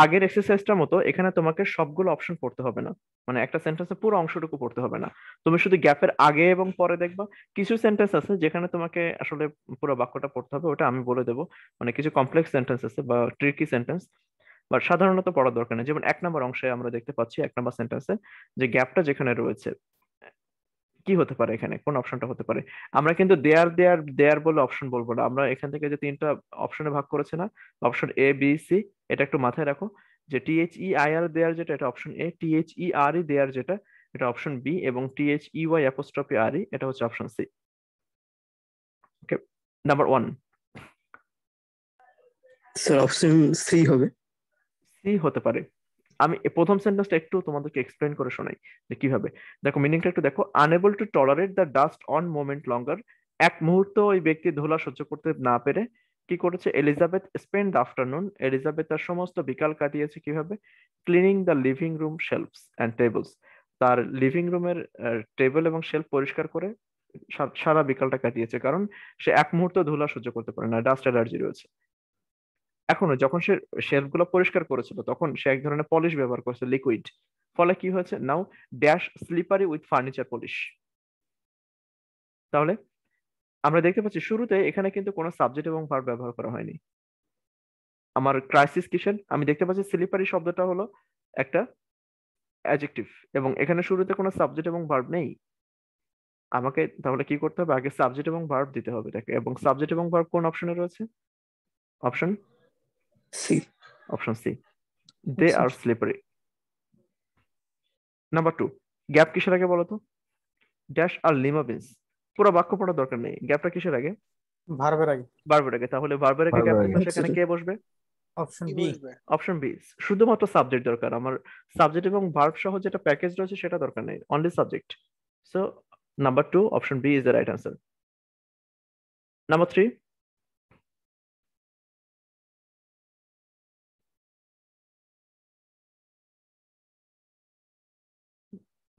আগের এক্সারসাইজটার মতো এখানে তোমাকে সবগুলো অপশন পড়তে হবে না, মানে একটা সেন্টেন্সের পুরো অংশটুকু পড়তে হবে না। তুমি শুধু গ্যাপের আগে এবং পরে দেখবা। কিছু সেন্টেন্স আছে যেখানে তোমাকে আসলে পুরো বাক্যটা পড়তে হবে, ওটা আমি বলে দেবো। মানে কিছু কমপ্লেক্স সেন্টেন্স আছে বা ট্রিকি সেন্টেন্স, বাট সাধারণত পড়ার দরকার নেই। যেমন 1 নম্বর অংশে আমরা দেখতে পাচ্ছি, 1 নম্বর সেন্টেন্সে যে গ্যাপটা যেখানে রয়েছে, কি হতে পারে এখানে, কোন অপশনটা হতে পারে? আমরা কিন্তু দেয়ার দেয়ার দেয়ার বলে অপশন বলবো না, আমরা এখান থেকে যে 3টা অপশনে ভাগ করেছে না, অপশন এ বি সি, এটা একটু মাথায় রাখো। যে THEIR দেয়ার যেটা, এটা অপশন এ, THERE দেয়ার যেটা, এটা অপশন বি, এবং THEY''RE এটা হচ্ছে অপশন সি। ওকে, নাম্বার 1 স্যার অপশন সি হবে। সি হতে পারে। আমি প্রথম সেন্টেন্সটা একটু তোমাদেরকে এক্সপ্লেন করে শোনাই যে কিভাবে। দেখো মিনিংটা একটু দেখো। Unable to tolerate the dust one moment longer, এক মুহূর্ত ওই ব্যক্তি ধুলা সহ্য করতে না পেরে কি করেছে? Elizabeth spend the afternoon, Elizabeth তার সমস্ত বিকাল কাটিয়েছে কিভাবে? Cleaning the living room shelves and tables, তার লিভিং রুমের টেবিল এবং শেলফ পরিষ্কার করে সারা বিকালটা কাটিয়েছে, কারণ সে এক মুহূর্ত ধুলা সহ্য করতে পারে না, ডাস্ট অ্যালার্জি রয়েছে। এখনো যখন সে শেলফ গুলো পরিষ্কার করেছিল তখন সে এক ধরনের পলিশ ব্যবহার করেছে, লিকুইড। ফলে কি হয়েছে? Now dash slippery with furniture polish. তাহলে আমরা দেখতে পাচ্ছি শুরুতে এখানে কিন্তু কোনো সাবজেক্ট এবং ভার্ব ব্যবহার করা হয়নি। আমার ক্রাইসিস কিসের? আমি দেখতে পাচ্ছি স্লিপারি শব্দটা হলো একটা অ্যাডজেক্টিভ, এবং এখানে শুরুতে কোনো সাবজেক্ট এবং ভার্ব নেই। আমাকে তাহলে কি করতে হবে? আগে সাবজেক্ট এবং ভার্ব দিতে হবে তাকে, এবং সাবজেক্ট এবং ভার্ব কোন অপশনে রয়েছে? Option C. Option C, they are slippery. Number 2, gap কিসের আগে বলো তো? Dash are lima beans. পুরো বাক্য পড়ার দরকার নেই, গ্যাপটা কিসের আগে? ভার্বের আগে। ভার্বের আগে। তাহলে ভার্বের আগে গ্যাপ ভার্বের থাকলে আগে। সেখানে কে বসবে? Option B. Option B. শুধুমাত্র সাবজেক্ট দরকার আমার, সাবজেক্ট এবং ভার্ব সহ যেটা প্যাকেজ রয়েছে সেটা দরকার নেই, only subject. So number 2 option B is the right answer. Number 3,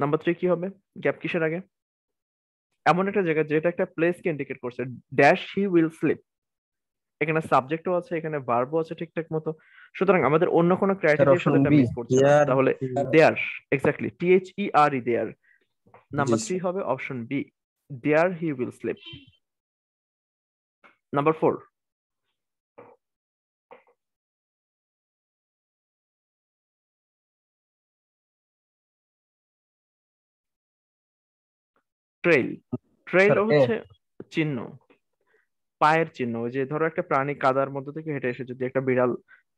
number 3 কি হবে? গ্যাপ কিসের আগে? এমন একটা জায়গা যেটা একটা প্লেসকে ইন্ডিকেট করছে, ড্যাশ হি উইল স্লিপ। এখানে সাবজেক্টও আছে, এখানে ভার্বও আছে ঠিকঠাক মতো। সুতরাং আমাদের অন্য কোনো স্যার ক্রাইটেরিয়ার অপশন সাথে এটা বি। মিস করছে না। তাহলে there, exactly, THERE there. Number 3 হবে option B, there he will sleep. Number 4, trail. Trail sir A. হচ্ছে চিহ্ন, পায়ের চিহ্ন। ওই যে ধরো একটা প্রাণী কাদার মধ্যে থেকে হেঁটে এসে যদি একটা বিড়াল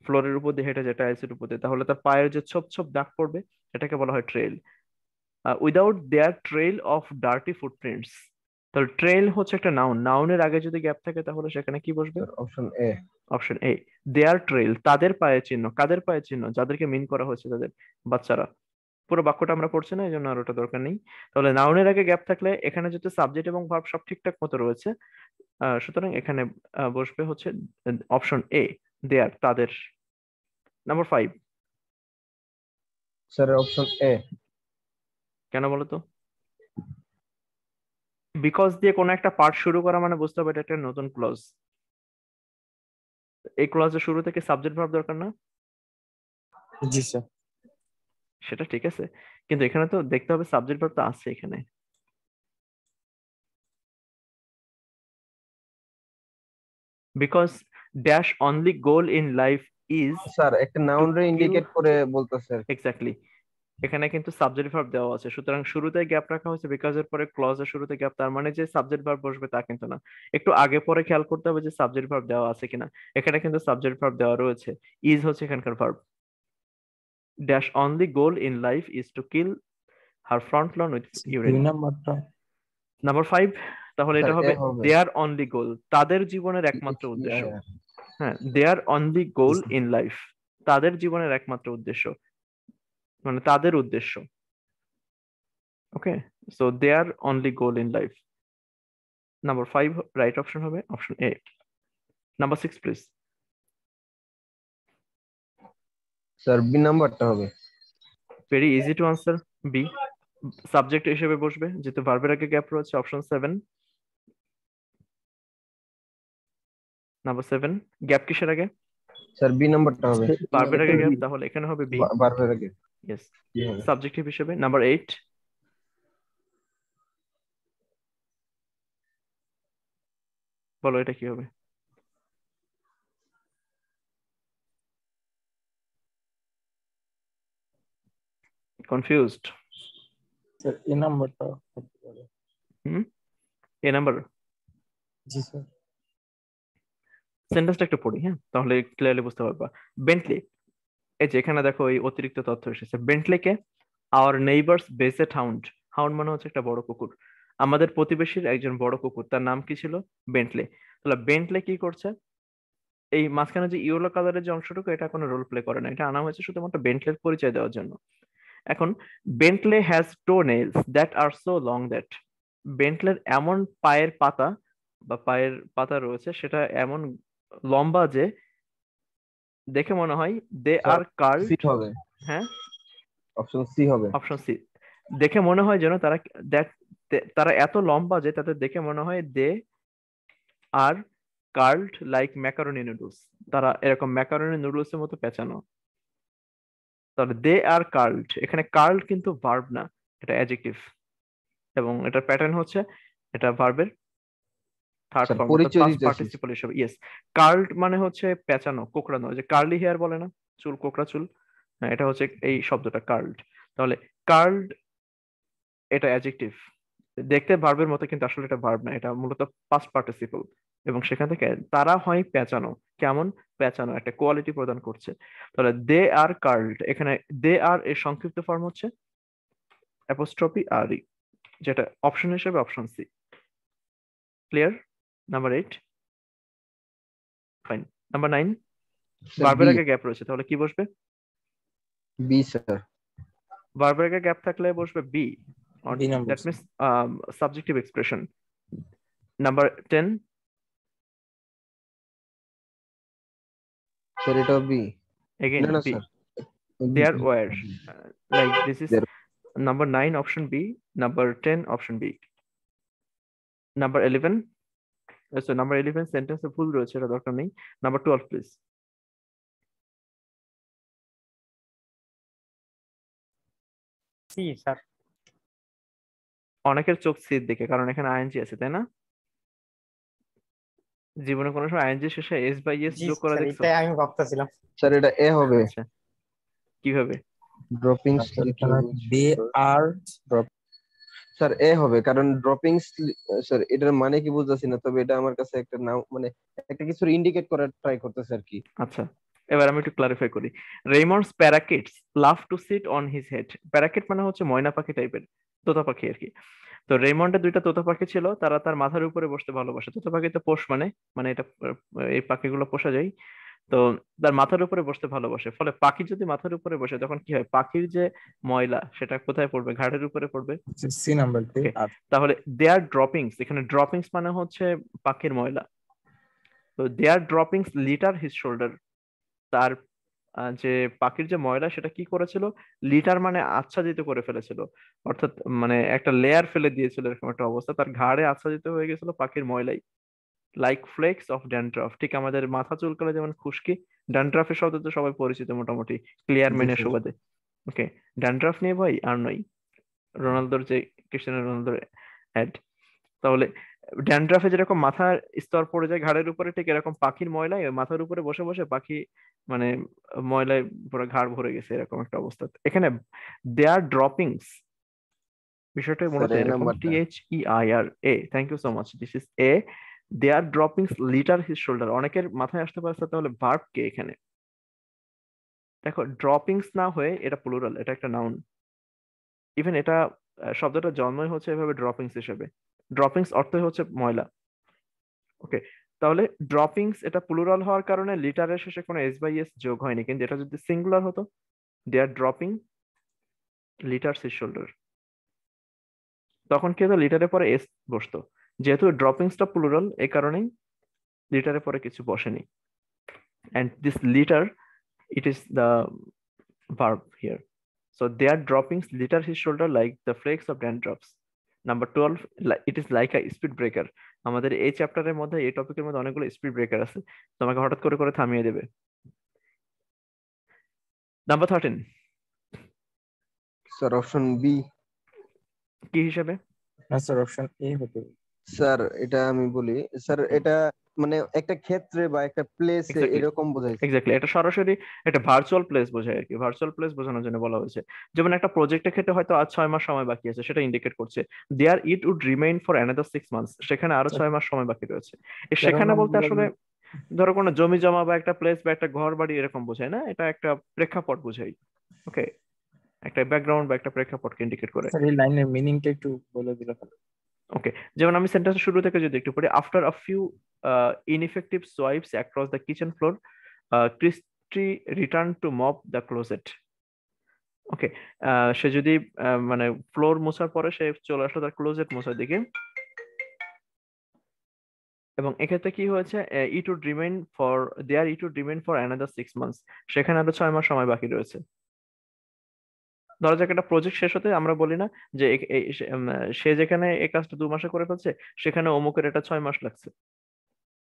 ফ্লোরের উপর দিয়ে হেঁটে যায়, টাইলসের উপর দিয়ে, তাহলে তার পায়ের যে ছোপ ছোপ দাগ পড়বে, এটাকে বলা হয় trail. Without there trail of dirty footprints. তাহলে ট্রেইল হচ্ছে একটা নাউন, নাউনের আগে যদি গ্যাপ থাকে তাহলে সেখানে কি বসবে? Sir option A. Option A, there trail, তাদের পায়ের চিহ্ন। কাদের পায়ের চিহ্ন? যাদেরকে মিন করা হয়েছে, তাদের বাচ্চারা। পুরো বাক্যটা আমরা পড়ছি না, এই জন্য আর ওটা দরকার নেই। তাহলে নাউনের আগে গ্যাপ থাকলে এখানে যেহেতু সাবজেক্ট এবং ভার্ব সব ঠিকঠাক মতো রয়েছে, সুতরাং এখানে বসবে হচ্ছে অপশন এ, দেয়ার, তাদের। নাম্বার 5, স্যার অপশন এ। কেন বলো তো? বিকজ দিয়ে কোনো একটা পার্ট শুরু করা মানে বুঝতে হবে এটা একটা নতুন ক্লজ। এই ক্লজের শুরু থেকে সাবজেক্ট ভার্ব দরকার না? জি স্যার। সেটা ঠিক আছে, কিন্তু এখানে তো দেখতে হবে সাবজেক্ট ভার্ব তো আছে এখানে। Because dash only goal in life is sir একটা টু নাউন রে কিল। ইন্ডিকেট করে বলতেছে। এক্স্যাক্টলি, এখানে কিন্তু সাবজেক্ট ভার্ব দেওয়া আছে, সুতরাং শুরুতে গ্যাপ রাখা হয়েছে বিকজ এর পরে ক্লজের শুরুতে গ্যাপ, তার মানে যে সাবজেক্ট ভার্ব বসবে তা কিন্তু না। একটু আগে পরে খেয়াল করতে হবে যে সাবজেক্ট ভার্ব দেওয়া আছে কিনা। এখানে কিন্তু সাবজেক্ট ভার্ব দেওয়া রয়েছে, ইজ হচ্ছে এখানকার verb. Dash only goal in life is to kill her front lawn with 2 urine. নাম্বারটা নাম্বার 5, তাহলে স্যার এটা এ হবে হবে। দেয়ার অনলি গোল, তাদের জীবনের একমাত্র উদ্দেশ্য। হ্যাঁ, their only goal in life, তাদের জীবনের একমাত্র উদ্দেশ্য, মানে তাদের উদ্দেশ্য। Okay, so their only goal in life. Number 5 right option হবে option A. Number 6 please. Sir B নাম্বারটা হবে। Very easy to answer, B. Subject হিসেবে বসবে যেহেতু ভার্বের আগে গ্যাপ রয়েছে, অপশন 7। নাম্বার 7, গ্যাপ কিসের আগে? স্যার বি নাম্বারটা হবে। ভার্বের আগে গ্যাপ, তাহলে এখানে হবে বি। বারবার আগে ইয়েস, কি হবে? সাবজেক্টিভ হিসেবে। নাম্বার 8, বলো এটা কি হবে? কনফিউজড? স্যার এই নাম্বারটা হতে পারে। হুম, এ নাম্বার। জি স্যার। সেন্টেন্সটা একটু পড়ি, হ্যাঁ, তাহলে ক্লিয়ারলি বুঝতে পারবা। বেন্টলি, এই যে এখানে দেখো এই অতিরিক্ত তথ্য এসেছে। বেন্টলিকে our neighbours basset hound, hound মানে হচ্ছে একটা বড় কুকুর, আমাদের প্রতিবেশীর একজন বড় কুকুর, তার নাম কি ছিল? বেন্টলি। তাহলে বেন্টলি কি করছে? এই মাঝখানে যে ইয়েলো কালারের যে অংশটুকু, এটা কোনো রোল প্লে করে না, এটা আনা হয়েছে শুধুমাত্র বেন্টলের পরিচয় দেওয়ার জন্য। এখন Bentley has toe nails that are so long that, বেন্টলের এমন পায়ের পাতা বা পায়ের পাতা রয়েছে সেটা এমন লম্বা যে দেখে মনে হয় দে স্যার আর কার্লড। সি হবে। হ্যাঁ, অপশন সি হবে। Option C. দেখে মনে হয় যেন তারা that তারা এত লম্বা যে তাদের দেখে মনে হয় দে আর কার্লড লাইক ম্যাকারনি নুডলস, তারা এরকম ম্যাকারনি নুডলস এর মতো পেঁচানো। তাহলে দে আর কার্লড, এখানে কার্লড কিন্তু ভার্ব না, এটা অ্যাডজেক্টিভ, এবং এটার প্যাটার্ন হচ্ছে এটা ভার্বের থার্ড স্যার ফর্ম অর্থাৎ পরিচয় পাস্ট দিতেছি। পার্টিসিপল হিসেবে। ইয়েস, কার্লড মানে হচ্ছে পেঁচানো, কোঁকড়ানো, যে কার্লি হেয়ার বলে না, চুল কোঁকড়া চুল, হ্যাঁ এটা হচ্ছে এই শব্দটা কার্লড। তাহলে কার্লড এটা অ্যাডজেক্টিভ, দেখতে ভার্বের মতো কিন্তু আসলে এটা ভার্ব না, এটা মূলত পাস্ট পার্টিসিপল, এবং সেখান থেকে তারা হয় পেঁচানো। কেমন পেঁচানো? একটা কোয়ালিটি প্রদান করছে। তাহলে দে আর কার্লড, এখানে দে আর এর সংক্ষিপ্ত ফর্ম হচ্ছে অ্যাপোস্ট্রফি আর ই, যেটা অপশন হিসেবে option C. Clear? Number 8 fine. Number 9, sir ভার্বের বি। আগে গ্যাপ রয়েছে, তাহলে কি বসবে? B sir. ভার্বের আগে গ্যাপ থাকলে বসবে B, B number that means subjective expression. Number 10, sir এটা বি। again না না B, sir there were, like this is number 9 option B, number 10 option B. Number 11, so number 11 sentence ভুল রয়েছে, এটা দরকার নেই। Number 12 please. C sir. অনেকের চোখ সিট দিকে, কারণ এখানে আইএনজি আছে, তাই না? জীবনে কোনো সময় আইএনজি শেষে এস বাই এস জি যোগ করা স্যার, দেখছো? এটাই আমি ভাবতেছিলাম। স্যার এটা এ হবে। আচ্ছা, কিভাবে? Dropping sir slip. এখানে দে আর স্যার এ হবে কারণ ড্রপিং স্যার এটার মানে কি বুঝতেছি না, তবে এটা আমার কাছে একটা নাম মানে একটা কিছু ইন্ডিকেট করার ট্রাই করতেছে আর কি। আচ্ছা, এবার আমি একটু ক্লারিফাই করি। Raymonds parakeets love to sit on his head, parakeet মানে হচ্ছে ময়না পাখি টাইপের, তোতা পাখি আর কি। তো রেমন্ডের দুইটা তোতা পাখি ছিল, তারা তার মাথার উপরে বসতে ভালোবাসে। তোতা পাখি তো পোষ মানে, মানে এটা এই পাখিগুলো পোষা যায়। তো তার মাথার উপরে বসতে ভালোবাসে, ফলে পাখি যদি মাথার উপরে বসে তখন কি হয়, পাখির যে ময়লা সেটা কোথায় পড়বে, ঘাড়ের উপরে পড়বে। সি নাম্বার তে ওকে, তাহলে দেয়ার ড্রপিংস, এখানে ড্রপিংস মানে হচ্ছে পাখির ময়লা। তো দেয়ার ড্রপিংস লিটার হিজ শোল্ডার, তার যে পাখির যে ময়লা সেটা কি করেছিল, লিটার মানে আচ্ছাদিত করে ফেলেছিল, অর্থাৎ মানে একটা লেয়ার ফেলে দিয়েছিল, এরকম একটা অবস্থা, তার ঘাড়ে আচ্ছাদিত হয়ে গেছিল পাখির ময়লাই। লাইক ফ্লেক্স অফ ড্যান্ড্রফ, ঠিক আমাদের মাথা চুলকালে যেমন খুশকি, ড্যান্ড্রফের শব্দ তো সবাই পরিচিত মোটামুটি, ক্লিয়ার জি মেনের স্যার। সুবাদে। ওকে, ড্যান্ড্রফ নিয়ে ভাই আর নয়, রোনালদোর যে, ক্রিস্টিয়ানো রোনালদোর হেড। তাহলে ড্যান্ড্রাফে যেরকম মাথার স্তর পড়ে যায় ঘাড়ের উপরে, ঠিক এরকম পাখির ময়লায় ওই মাথার উপরে বসে বসে পাখি মানে ময়লায় পুরো ঘাড় ভরে গেছে, এরকম একটা অবস্থা। এখানে দেয়ার ড্রপিংস, বিষয়টা স্যার মূলত এ এরকম, নাম্বারটা। THEIR, thank you so much, this is A. Their droppings litter his shoulder, অনেকের মাথায় আসতে পারছে তাহলে ভার্ব কে এখানে। দেখো ড্রপিংস না হয়ে এটা প্লুরাল, এটা একটা নাউন। ইভেন এটা শব্দটা জন্মই হচ্ছে এভাবে ড্রপিংস হিসেবে, ড্রপিংস অর্থই হচ্ছে ময়লা। ওকে, তাহলে ড্রপিংস এটা প্লুরাল হওয়ার কারণে লিটারের শেষে কোনো এস বাই এস যোগ হয়নি, কিন্তু এটা যদি সিঙ্গুলার হতো, দে আর ড্রপিং লিটারস হিজ শোল্ডার, তখন কি হতো, লিটারের পরে এস বসতো। যেহেতু ড্রপিংসটা প্লুরাল, এই কারণেই লিটারের পরে কিছু বসেনি। And this litter, it is the verb here. So their droppings litter his shoulder like the flakes of dandruffs. Number 12, it is like a speed breaker. আমাদের এই চ্যাপ্টারের মধ্যে, এই টপিকের মধ্যে অনেকগুলো স্পিড ব্রেকার আছে, তোমাকে হঠাৎ করে করে থামিয়ে দেবে। Number 13 sir option B. কি হিসাবে? না স্যার, অপশন এ হতে। স্যার এটা আমি বলি স্যার, এটা মানে একটা ক্ষেত্রে বা একটা প্লেসে এক্স্যাক্টলি, এরকম বোঝাইছে। এক্স্যাক্টলি, এটা সরাসরি একটা ভার্চুয়াল প্লেস বোঝায় আর কি, ভার্চুয়াল প্লেস বোঝানোর জন্য বলা হয়েছে। যেমন একটা প্রজেক্টের ক্ষেত্রে হয়তো আজ 6 মাস সময় বাকি আছে, সেটা ইন্ডিকেট করছে there it would remain for another 6 months, সেখানে আরো 6 মাস সময় বাকি রয়েছে। সেখানে বলতে আসলে ধরো কোনো জমি জমা বা একটা প্লেস বা একটা ঘর বাড়ি এরকম বোঝায় না, এটা একটা প্রেক্ষাপট বোঝায়। ওকে, একটা ব্যাকগ্রাউন্ড বা একটা প্রেক্ষাপটকে ইন্ডিকেট করে। স্যার এই লাইনের মিনিংটা একটু বলে দিলে ভালো। ওকে, যেমন আমি সেন্টেন্সের শুরু থেকে যদি একটু পড়ি, after a few ineffective swipes across the kitchen floor, Christie return to mop the closet. Okay, সে যদি মানে ফ্লোর মোছার পরে সে চলে আসলো তার ক্লোজেট মোছার দিকে, এবং এক্ষেত্রে কি হয়েছে, it would remain for, there it would remain for another 6 months, সেখানে আরো 6 মাস সময় বাকি রয়েছে। ধরা যাক একটা প্রজেক্ট শেষ হতে আমরা বলি না যে সে যেখানে এই কাজটা 2 মাসে করে ফেলছে, সেখানে অমুকের এটা 6 মাস লাগছে।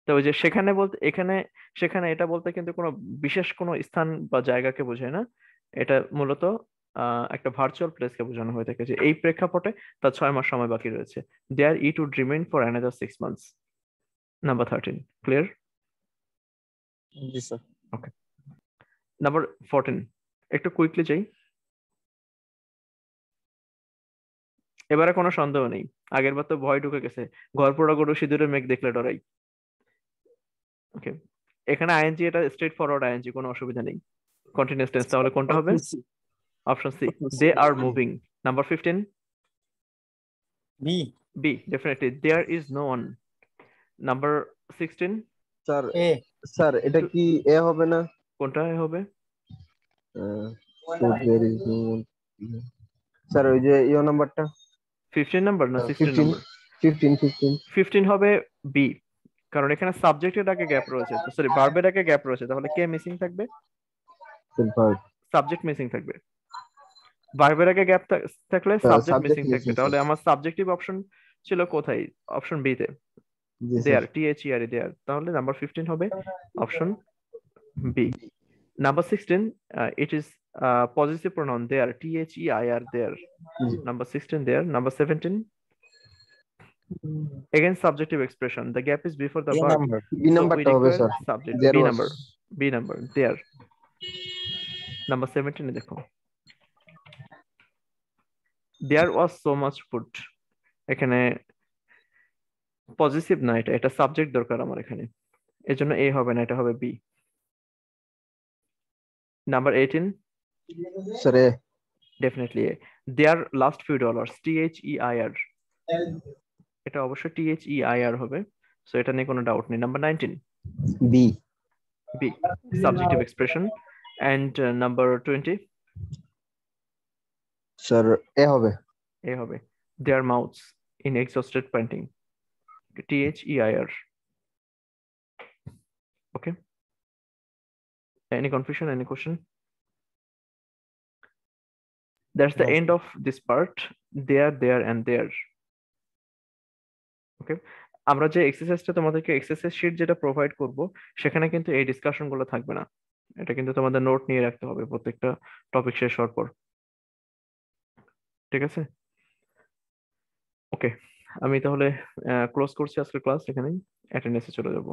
তো ওই যে সেখানে বলতে, এখানে সেখানে এটা বলতে কিন্তু কোনো বিশেষ কোনো স্থান বা জায়গাকে বোঝায় না, এটা মূলত একটা ভার্চুয়াল প্লেসকে বোঝানো হয়ে থাকে, যে এই প্রেক্ষাপটে তার 6 মাস সময় বাকি রয়েছে। There it would remain for another 6 months. Number 13 clear? জি স্যার। ওকে, নাম্বার 14 একটু কুইকলি যাই, এবারে কোনো সন্দেহ নেই, আগের বার তো ভয় ঢুকে গেছে, ঘর পোড়া গরু সিঁদুরের মেঘ দেখলে ডরাই। ওকে, এখানে আইএনজি, এটা স্ট্রেট ফরওয়ার্ড আইএনজি, কোনো অসুবিধা নেই, কন্টিনিউয়াস টেন্স, তাহলে কোনটা হবে? Option C, they are moving. Number 15 B. B, definitely, there is no one. Number 16 sir A. Sir এটা কি এ হবে না? কোনটা হবে? So there is no one. Sir ওই যে ইও নাম্বারটা 15 নাম্বার না 16 15 নাম্বার? 15 15 হবে বি, কারণ এখানে সাবজেক্টের আগে গ্যাপ রয়েছে, সরি ভার্বের আগে গ্যাপ রয়েছে, তাহলে কে মিসিং থাকবে? verb সাবজেক্ট মিসিং থাকবে। ভার্বের আগে গ্যাপ থাকলে সাবজেক্ট সাবজেক্ট মিসিং থাকবে, মিসিং তাহলে আমার সাবজেক্টিভ অপশন ছিল কোথায়? অপশন বি তে, জি দেয়ার, স্যার। THER, দেয়ার, তাহলে নাম্বার 15 হবে option B. Number 16, it is possessive pronoun there, THEIR there. Number 16 there. Number 17, again subjective expression. The gap is before the a verb. Number. B So we নাম্বারটা হবে require sir. subject. There B was. number. B number there. Number 17 এ দেখো, there was so much food. এখানে positive না, এটা subject দরকার আমার এখানে, এজন্য এ হবে না, এটা হবে B. Number 18, sir A. Definitely A. Their last few dollars, THEIR, এটা অবশ্যই THEIR হবে, সো এটা নিয়ে কোনো ডাউট নেই। Number 19, B. B, subjective expression. And number 20, sir A হবে। A হবে their mouths in exhausted panting. THEIR. Okay. Any confusion? Any question? That's the No, end of this part. There, and there. Okay. আমরা যে এক্সারসাইজটা তোমাদেরকে exercise sheet যেটা provide করব সেখানে কিন্তু এই ডিসকাশন গুলো থাকবে না। এটা কিন্তু তোমাদের নোট নিয়ে রাখতে হবে প্রত্যেকটা টপিক শেষ হওয়ার পর। ঠিক আছে? ওকে, আমি তাহলে ক্লোজ করছি আজকের ক্লাস, এখানেই অ্যাটেন্ডেন্সে চলে যাব।